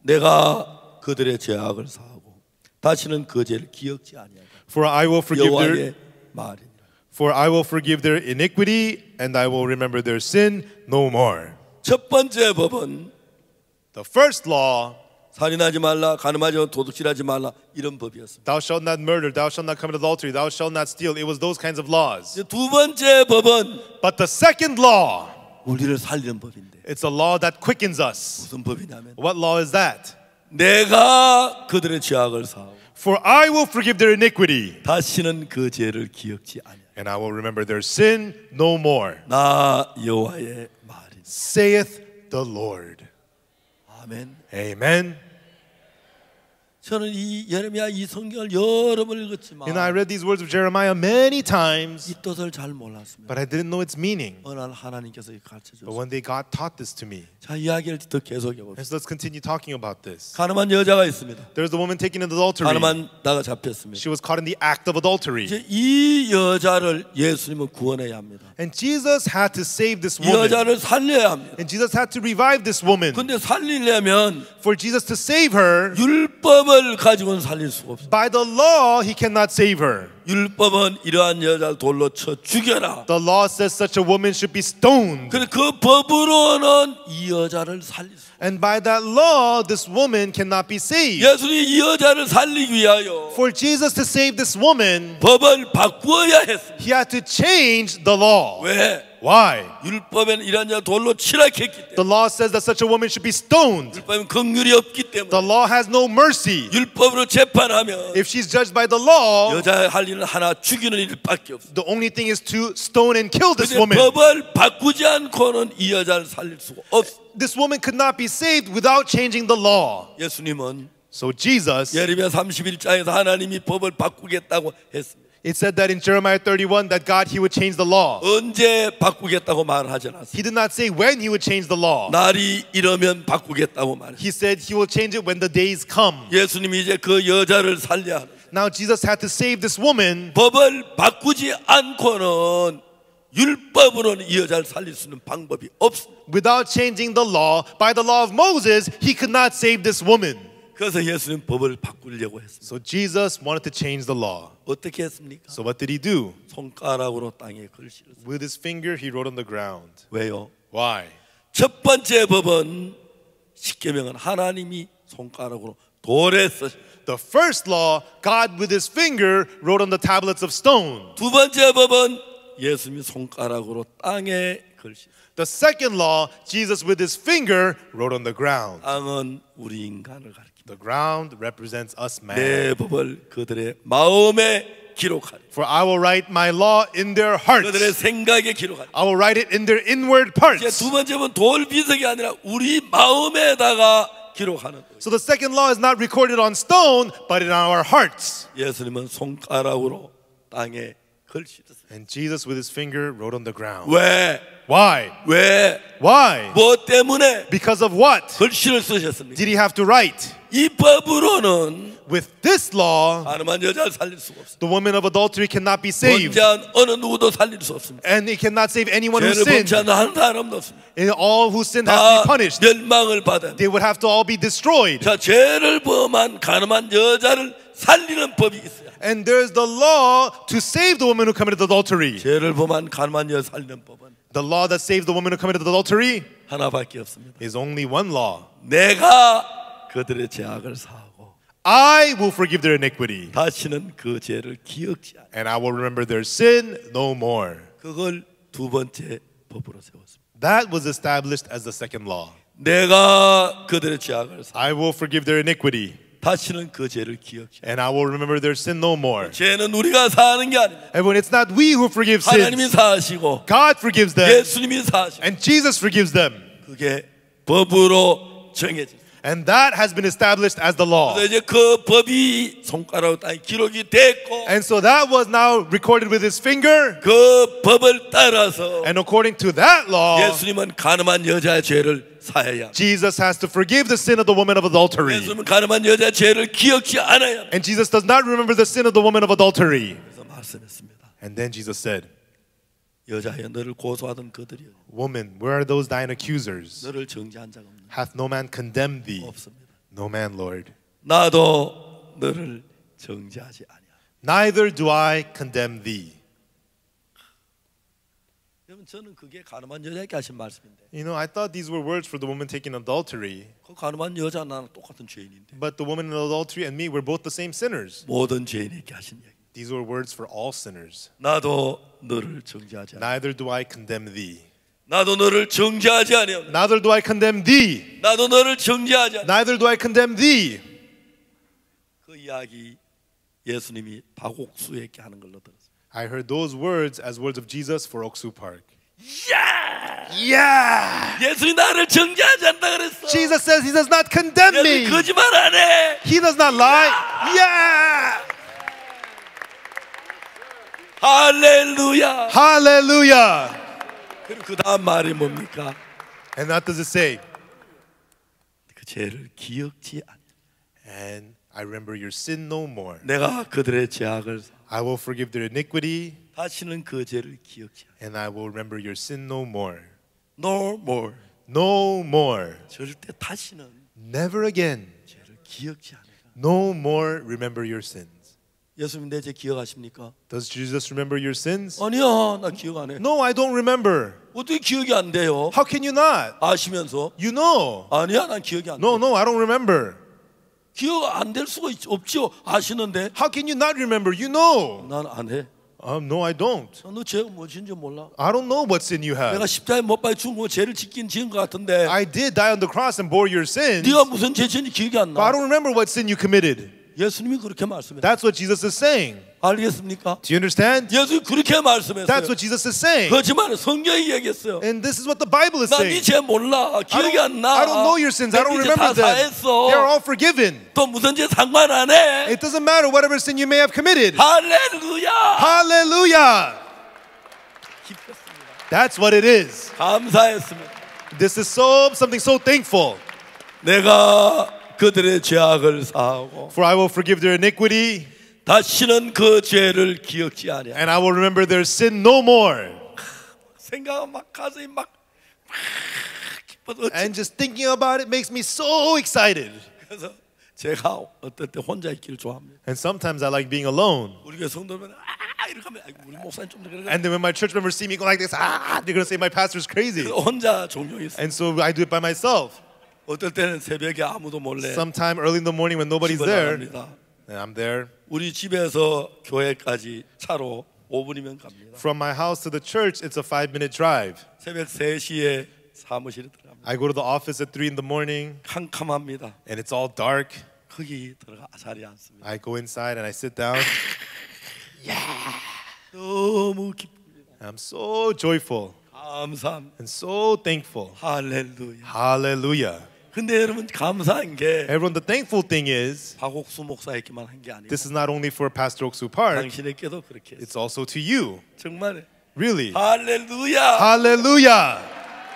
내가 그들의 죄악을 사하고 다시는 그 죄를 기억지 아니하리라. For I will forgive 여호와의 말이니라. For I will forgive their iniquity, and I will remember their sin no more. 첫 번째 법은 The first law, 살인하지 말라, 간음하지 말라, 도둑질하지 말라 이런 법이었습니다. thou shalt not murder, thou shalt not commit adultery, thou shalt not steal. It was those kinds of laws. 이제 두 번째 법은 But the second law, 우리를 살리는 법인데 it's a law that quickens us. 무슨 법이냐면 What law is that? 내가 그들의 죄악을 사하고 For I will forgive their iniquity, 다시는 그 죄를 기억지 아니하리라. and I will remember their sin no more, 나 여호와의 말이니. saith the Lord. 아멘. Amen. 저는 이 예레미야 이 성경을 여러 번 읽었지만 And I read these words of Jeremiah many times, 이 뜻을 잘 몰랐습니다. but I didn't know its meaning. 어느 날 하나님께서 가르쳐 But 줬어요. one day God taught this to me. 자, 이야기를 더 계속해 봅시다. And so let's continue talking about this. 가늠한 여자가 있습니다. There's a woman taken in adultery. 가늠한 나가 잡혔습니다. She was caught in the act of adultery. 이제 이 여자를 예수님은 구원해야 합니다. And Jesus had to save this 이 woman. 여자를 살려야 합니다. And Jesus had to revive this woman. 근데 살리려면 For Jesus to save her, 율법을 가지고는 살릴 수가 없어요. by the law, he cannot save her. 율법은 이러한 여자를 돌로 쳐 죽여라. The law says such a woman should be stoned. 그래 그 법으로는 이 여자를 살릴 수. And by that law, this woman cannot be saved. 예수님이 이 여자를 살리기 위하여 For Jesus to save this woman, 법을 바꾸어야 했습니다. he had to change the law. 왜? Why? 율법에는 이러한 여자 돌로 치라 했기 때문에. The law says that such a woman should be stoned. 율법은 긍휼이 없기 때문에. The law has no mercy. 율법으로 재판하면 If she's judged by the law, 여자 살리는 일은 하나 죽이는 일밖에 없어. The only thing is to stone and kill this 근데 woman. 법을 바꾸지 않고는 이 여자를 살릴 수가 없어. This woman could not be saved without changing the law. 예수님은 So Jesus, 예레미야 31장에서 하나님이 법을 바꾸겠다고 했습니다. it said that in Jeremiah 31 that God, He would change the law. 언제 바꾸겠다고 말하지 않았어요. He did not say when He would change the law. 날이 이르면 바꾸겠다고 말했어요. He said He will change it when the days come. 예수님이 이제 그 여자를 살려야 하는 Now Jesus had to save this woman. 법을 바꾸지 않고는 율법으로는 이 여자를 살릴 수 있는 방법이 없습니다. Without changing the law, by the law of Moses, He could not save this woman. 그래서 예수님 법을 바꾸려고 했습니다. So Jesus wanted to change the law. 어떻게 했습니까? So what did He do? 손가락으로 땅에 글씨를 썼어요. With His finger, He wrote on the ground. 왜요? Why? 첫 번째 법은 십계명은 하나님이 손가락으로 돌에 쓰셨어요. The first law, God with His finger wrote on the tablets of stone. 두 번째 법은 예수님이 손가락으로 땅에 글씨. The second law, Jesus with His finger wrote on the ground. 땅은 우리 인간을 가리킵니다. The ground represents us man. 내 법을 그들의 마음에 기록하리. For I will write my law in their 그들의 hearts. 생각에 기록하리. I will write it in their inward 이제 parts. 두 번째 법은 돌 비석이 아니라 우리 마음에다가 기록하는 거예요. So the second law is not recorded on stone, but in our hearts. 예수님은 손가락으로 땅에 글씨 썼어요. And Jesus with His finger wrote on the ground. 왜? Why? 왜? Why? 뭐 때문에 Because of what 글씨를 쓰셨습니까? did He have to write? 이 법으로는 With this law, 가늠한 여자를 살릴 수가 없습니다. the woman of adultery cannot be saved. 범죄한 어느 누구도 살릴 수 없습니다. And it cannot save anyone who 죄를 sinned. 범죄하는 한 사람도 없습니다. And all who sin have to 다 be punished. 멸망을 받아야 합니다. They would have to all be destroyed. 자, 죄를 범한 가늠한 여자를 살리는 법이 있어요. And there's the law to save the woman who committed adultery. 죄를 범한 가늠한 여자 살리는 법은 The law that saves the woman who committed adultery 하나밖에 없습니다. is only one law. 내가 그들의 죄악을 사하고 I will forgive their iniquity, 다시는 그 죄를 기억지 않아. and I will remember their sin no more. 그걸 두 번째 법으로 세웠습니다. That was established as the second law. 내가 그들의 죄악을 사 I will forgive their iniquity, 다시는 그 죄를 기억지 않아. and I will remember their sin no more. 죄는 우리가 사하는 게 아닙니다. Everyone, it's not we who forgive 하나님이 sins. 사하시고 God forgives them, 예수님이 사하시고 and Jesus forgives them. 그게 법으로 정해졌어요. And that has been established as the law. 그래서 이제 그 법이 손가락으로 땅에 기록이 됐고 And so that was now recorded with His finger. 그 법을 따라서 And according to that law, 예수님은 가늠한 여자의 죄를 사해야 합니다. Jesus has to forgive the sin of the woman of adultery. 예수님은 가늠한 여자의 죄를 기억지 않아야 합니다. And Jesus does not remember the sin of the woman of adultery. 그래서 말씀했습니다. And then Jesus said, 여자여 너를 고소하던 그들이여 Woman, where are those thine accusers? 너를 정죄한 자가 없느냐? Hath no man condemned thee? 없습니다. No man, Lord. 나도 너를 정죄하지 아니야. Neither do I condemn thee. 여러분 저는 그게 가늠한 여자에게 하신 말씀인데 You know, I thought these were words for the woman taking adultery. 그 가늠한 여자 나랑 똑같은 죄인인데 But the woman in adultery and me were both the same sinners. 모든 죄인에게 하신 얘기. These were words for all sinners. 나도 너를 정죄하지 않아. Neither do I condemn thee. 나도 너를 정죄하지 아니하오. Neither do I condemn thee. 나도 너를 정죄하지 않아. Neither do I condemn thee. 그 이야기 예수님이 박옥수에게 하는 걸로 들었어요. I heard those words as words of Jesus for Oksu Park. 야! Yeah! 예수님이 나를 정죄하지 않다 그랬어. Jesus says He does not condemn 예수님 me. 거짓말 안 해. He does not lie. Yeah! 할렐루야. Hallelujah! 그리고 그 다음 말이 뭡니까? And what does it say? 그 죄를 기억지 않아. And I remember your sin no more. 내가 그들의 죄악을 I will forgive their iniquity, 다시는 그 죄를 기억지 않아. and I will remember your sin no more. No more. No more. 절대 다시는 Never again. 죄를 기억지 않아. No more remember your sins. 예수님 내 죄 기억하십니까? Does Jesus remember your sins? 아니야, 나 기억 안 해. No, I don't remember. 어떻게 기억이 안 돼요? How can you not? 아시면서 You know. 아니야, 난 기억이 안 돼. No, I don't remember. 기억 안 될 수가 없죠. 아시는데 How can you not remember? You know. 난 안 해. No, I don't. 너 죄가 무엇인지 몰라. I don't know what sin you 내가 have. 십자가에 못 박혀 죽은 거 죄를 짓긴 지은 것 같은데 I did die on the cross and bore your sins, 네가 무슨 죄 지은지 기억이 안 but I 나. don't remember what sin you committed. 예수님이 그렇게 말씀해요. That's what Jesus is saying. 알겠습니까? Do you understand? 예수님이 그렇게 말씀했어요. That's what Jesus is saying. 그렇지만 성경이 얘기했어요. And this is what the Bible is 나 saying. 네 죄 몰라. 기억이 안 나. I don't know your sins. I don't 이제 다 remember them. 사했어. They're all forgiven. 또 무슨 죄 상관 안 해. It doesn't matter whatever sin you may have committed. 할렐루야. Hallelujah. 기뻤습니다. That's what it is. 감사했습니다. This is something so thankful. 내가 그들의 죄악을 사하고 For I will forgive their iniquity, 다시는 그 죄를 기억지 아니하리라. and I will remember their sin no more. 생각은 막 가슴이 막 기뻐서 And just thinking about it makes me so excited. 그래서 제가 어떨 때 혼자 있기를 좋아합니다. And sometimes I like being alone. 우리 교회 성도면 이렇게 하면 우리 목사님 좀 그래. And then when my church members see me go like this, they're going to say my pastor's crazy. 혼자 종종이 있어. And so I do it by myself. 어떨 때는 새벽에 아무도 몰래 Sometime early in the morning when nobody's 집을 there, 나갑니다. and I'm there. 우리 집에서 교회까지 차로 5분이면 갑니다. From my house to the church, it's a 5-minute drive. 새벽 3시에 사무실에 들어갑니다. I go to the office at 3 in the morning, 캄캄합니다. and it's all dark. 거기 들어가 자리에 앉습니다. I go inside and I sit down. 너무 기쁩니다. I'm so joyful 감사합니다. and so thankful. 할렐루야. Hallelujah. 근데 여러분 감사한 게 Everyone, the thankful thing is, 박옥수 목사에게만 한 게 아니고 this is not only for Pastor Oksu Park, 당신에게도 그렇게 했어요. it's also to you. 정말 Really. 할렐루야. Hallelujah.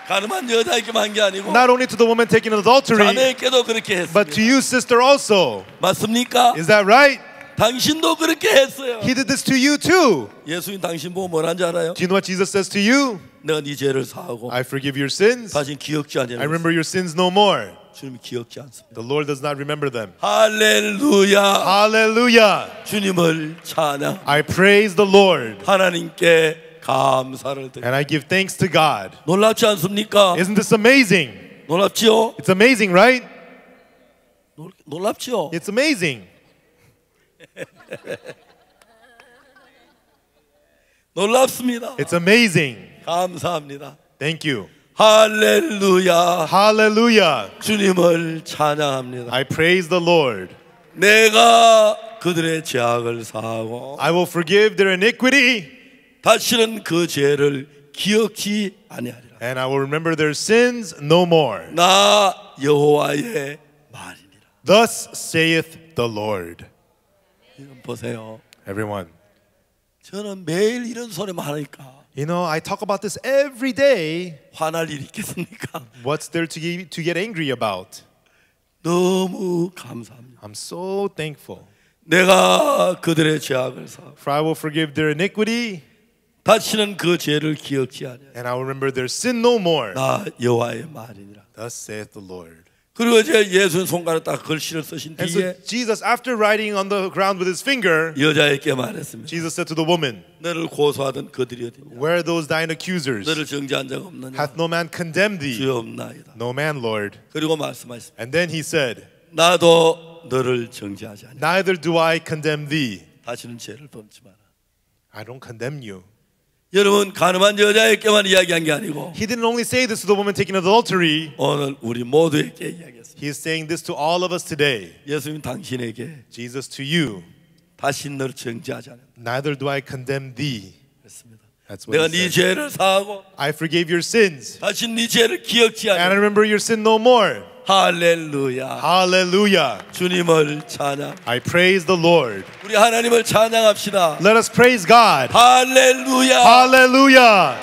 가늠한 여자에게만 한 게 아니고 Not only to the woman taking adultery, 자매에게도 그렇게 but to 했습니다. you, sister, also. 맞습니까? Is that right? 당신도 그렇게 했어요. He did this to you too. 예수님 당신 보고 뭐라는지 알아요? Do you know what Jesus says to you? 내가 네 죄를 사하고 I forgive your sins. 다시 기억지 I 않으면 remember your sins no more. 주님이 기억지 않습니다. The Lord does not remember them. 할렐루야. Hallelujah. 주님을 찬양. I praise the Lord 하나님께 감사를 드립니다. and I give thanks to God. 놀랍지 않습니까? Isn't this amazing? 놀랍지요? It's amazing, right? 놀랍지요? It's amazing. 놀랍습니다. It's amazing. 감사합니다. Thank you. 할렐루야. Hallelujah. 주님을 찬양합니다. I praise the Lord. 내가 그들의 죄악을 사하고 I will forgive their iniquity 다시는 그 죄를 기억지 아니하리라. and I will remember their sins no more. 나 여호와의 말이니라. Thus saith the Lord. 이건 보세요. Everyone. 저는 매일 이런 소리만 하니까 You know, I talk about this every day. 화날 일이 있겠습니까? What's there to get angry about? 너무 감사합니다. I'm so thankful. 내가 그들의 죄악을 사하고 For I will forgive their iniquity 다시는 그 죄를 기억지 아니하리라. and I will remember their sin no more. 나 여호와의 말이니라. Thus saith the Lord. 그리고 이제 예수님 손가락 딱 글씨를 쓰신 And so 뒤에 Jesus, after writing on the ground with his finger, 여자에게 말했습니다. Jesus said to the woman, 너를 고소하던 그들이 어디냐? where are those thine accusers? 너를 정죄한 적 없느냐? Hath no man condemned thee? 주여 없나이다. No man, Lord. 그리고 말씀하셨습니다. And then he said, 나도 너를 정죄하지 않아. neither do I condemn thee. 다시는 죄를 범치 마라. I don't condemn you. 여러분 가늠한 여자에게만 이야기한 게 아니고 He didn't only say this to the woman taking adultery. 오늘 우리 모두에게 이야기했습니다. He is saying this to all of us today. 예수님 당신에게 Jesus, to you, 다시 너를 정죄하지 않아. neither do I condemn thee. 그렇습니다. That's what 내가 he 네 said. 죄를 사하고 I forgave your sins 다시 네 죄를 기억지 and I 않아. remember your sin no more. 할렐루야. Hallelujah. 주님을 찬양. I praise the Lord. 우리 하나님을 찬양합시다. Let us praise God. 할렐루야. Hallelujah.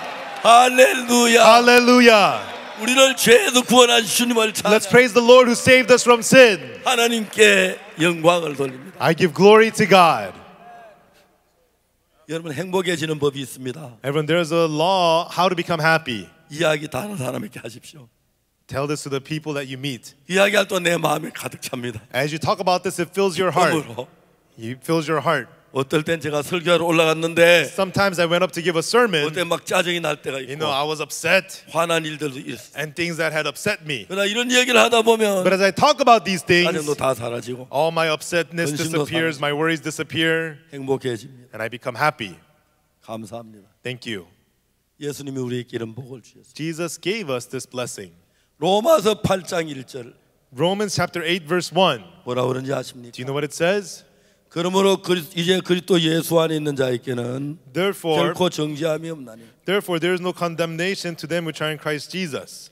할렐루야. Hallelujah. 우리를 죄에서 구원하신 주님을 찬양. Let's praise the Lord who saved us from sin. 하나님께 영광을 돌립니다. I give glory to God. 여러분 행복해지는 법이 있습니다. Everyone, there's a law how to become happy. 이야기 다른 사람에게 하십시오. Tell this to the people that you meet. 이야기할 때 내 마음이 가득 찹니다. As you talk about this, it fills your heart. 기쁨으로. It fills your heart. 어떨 땐 제가 설교하러 올라갔는데 Sometimes I went up to give a sermon. 어때 막 짜증이 날 때가 You 있고 know, I was upset 화난 일들도 있어. and things that had upset me. 그러나 이런 얘기를 하다 보면 But as I talk about these things, 짜증도 다 사라지고 all my upsetness 근심도 disappears, my worries disappear, 행복해집니다. and I become happy. 감사합니다. Thank you. 예수님이 우리에게 이런 복을 주셨습니다. Jesus gave us this blessing. 로마서 8장 1절 Romans chapter 8 verse 1. 뭐라 그런지 Do you 아십니까? know what it says? 그러므로 이제 그리스도 예수 안에 있는 자에게는 Therefore 결코 정죄함이 없나니 there is no condemnation to them which are in Christ Jesus.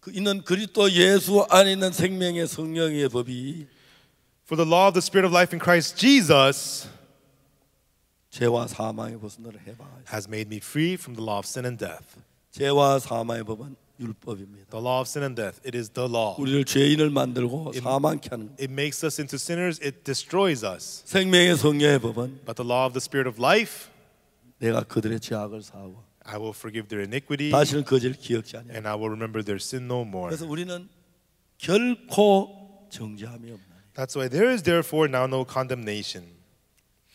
이는 그리스도 예수 안에 있는 생명의 성령의 법이 For the law of the Spirit of life in Christ Jesus 죄와 사망의 벗은 너를 해방하시고 has made me free from the law of sin and death. 죄와 사망의 법은 율법입니다. The law of sin and death, it is the law. 우리를 죄인을 만들고 사망케 하는 It makes us into sinners, it destroys us. 생명의 성령의 법은 But the law of the Spirit of life, 내가 그들의 죄악을 사하고 I will forgive their iniquity 다시는 그 죄를 기억지 않냐. and I will remember their sin no more. 그래서 우리는 결코 정죄함이 없나니 That's why there is therefore now no condemnation.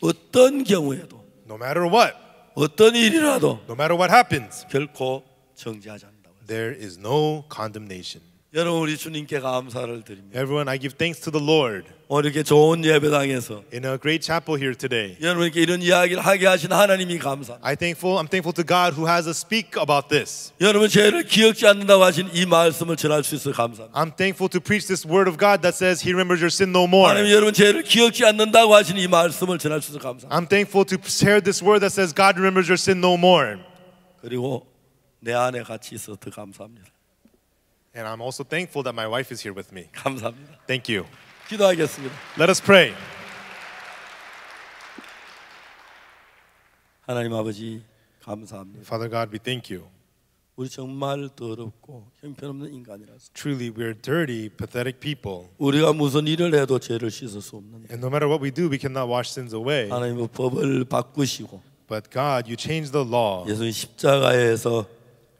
어떤 경우에도 No matter what, 어떤 일이라도 no matter what happens, 결코 정죄하지 않는다고 했어요. there is no condemnation. 여러분 우리 주님께 감사를 드립니다. Everyone, I give thanks to the Lord. 오늘 이렇게 좋은 예배당에서 In a great chapel here today, 여러분께 이런 이야기를 하게 하신 하나님이 감사합니다. I'm thankful to God who has us speak about this. 여러분 죄를 기억지 않는다고 하신 이 말씀을 전할 수 있어 감사합니다. I'm thankful to preach this word of God that says He remembers your sin no more. 하나님 여러분 죄를 기억지 않는다고 하신 이 말씀을 전할 수 있어 감사합니다. I'm thankful to share this word that says God remembers your sin no more. 그리고 내 안에 같이 있어 더 감사합니다. And I'm also thankful that my wife is here with me. 감사합니다. Thank you. 기도하겠습니다. Let us pray. 하나님 아버지 감사합니다. Father God, we thank you. 우리 정말 더럽고 형편없는 인간이라서 Truly, we're dirty, pathetic people. 우리가 무슨 일을 해도 죄를 씻을 수 없는 And no matter what we do, we cannot wash sins away. 하나님의 법을 바꾸시고 But God, you changed the law. 예수님 십자가에서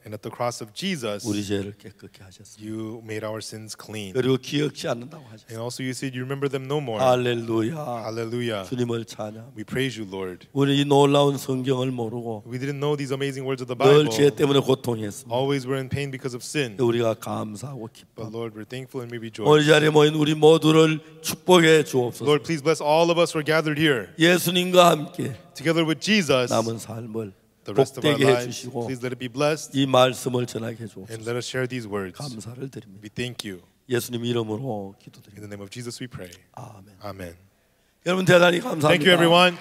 And at the cross of Jesus, 우리 죄를 깨끗게 하셨습니다. you made our sins clean. 그리고 기억지 않는다고 하셨습니다. And also you said you remember them no more. 할렐루야. Hallelujah. 주님을 찬양. We praise you, Lord. 우리 이 놀라운 성경을 모르고 We didn't know these amazing words of the 늘 Bible. 죄 때문에 고통했습니다. Always were in pain because of sin. 우리가 감사하고 But 기뻐. Lord, we're thankful and we 오늘 rejoice. 자리에 모인 우리 모두를 축복해 주옵소서. Lord, please bless all of us who are gathered here. 예수님과 함께 Together with Jesus, 남은 삶을 the rest of our 복되게 해 lives, 주시고 please let it be blessed. 이 말씀을 전하게 해 주옵소서. And let us share these words. 감사를 드립니다. We thank you. 예수님 이름으로 In 기도드립니다. the name of Jesus we pray. 아멘. Amen. 여러분 대단히 Thank you, 감사합니다. everyone.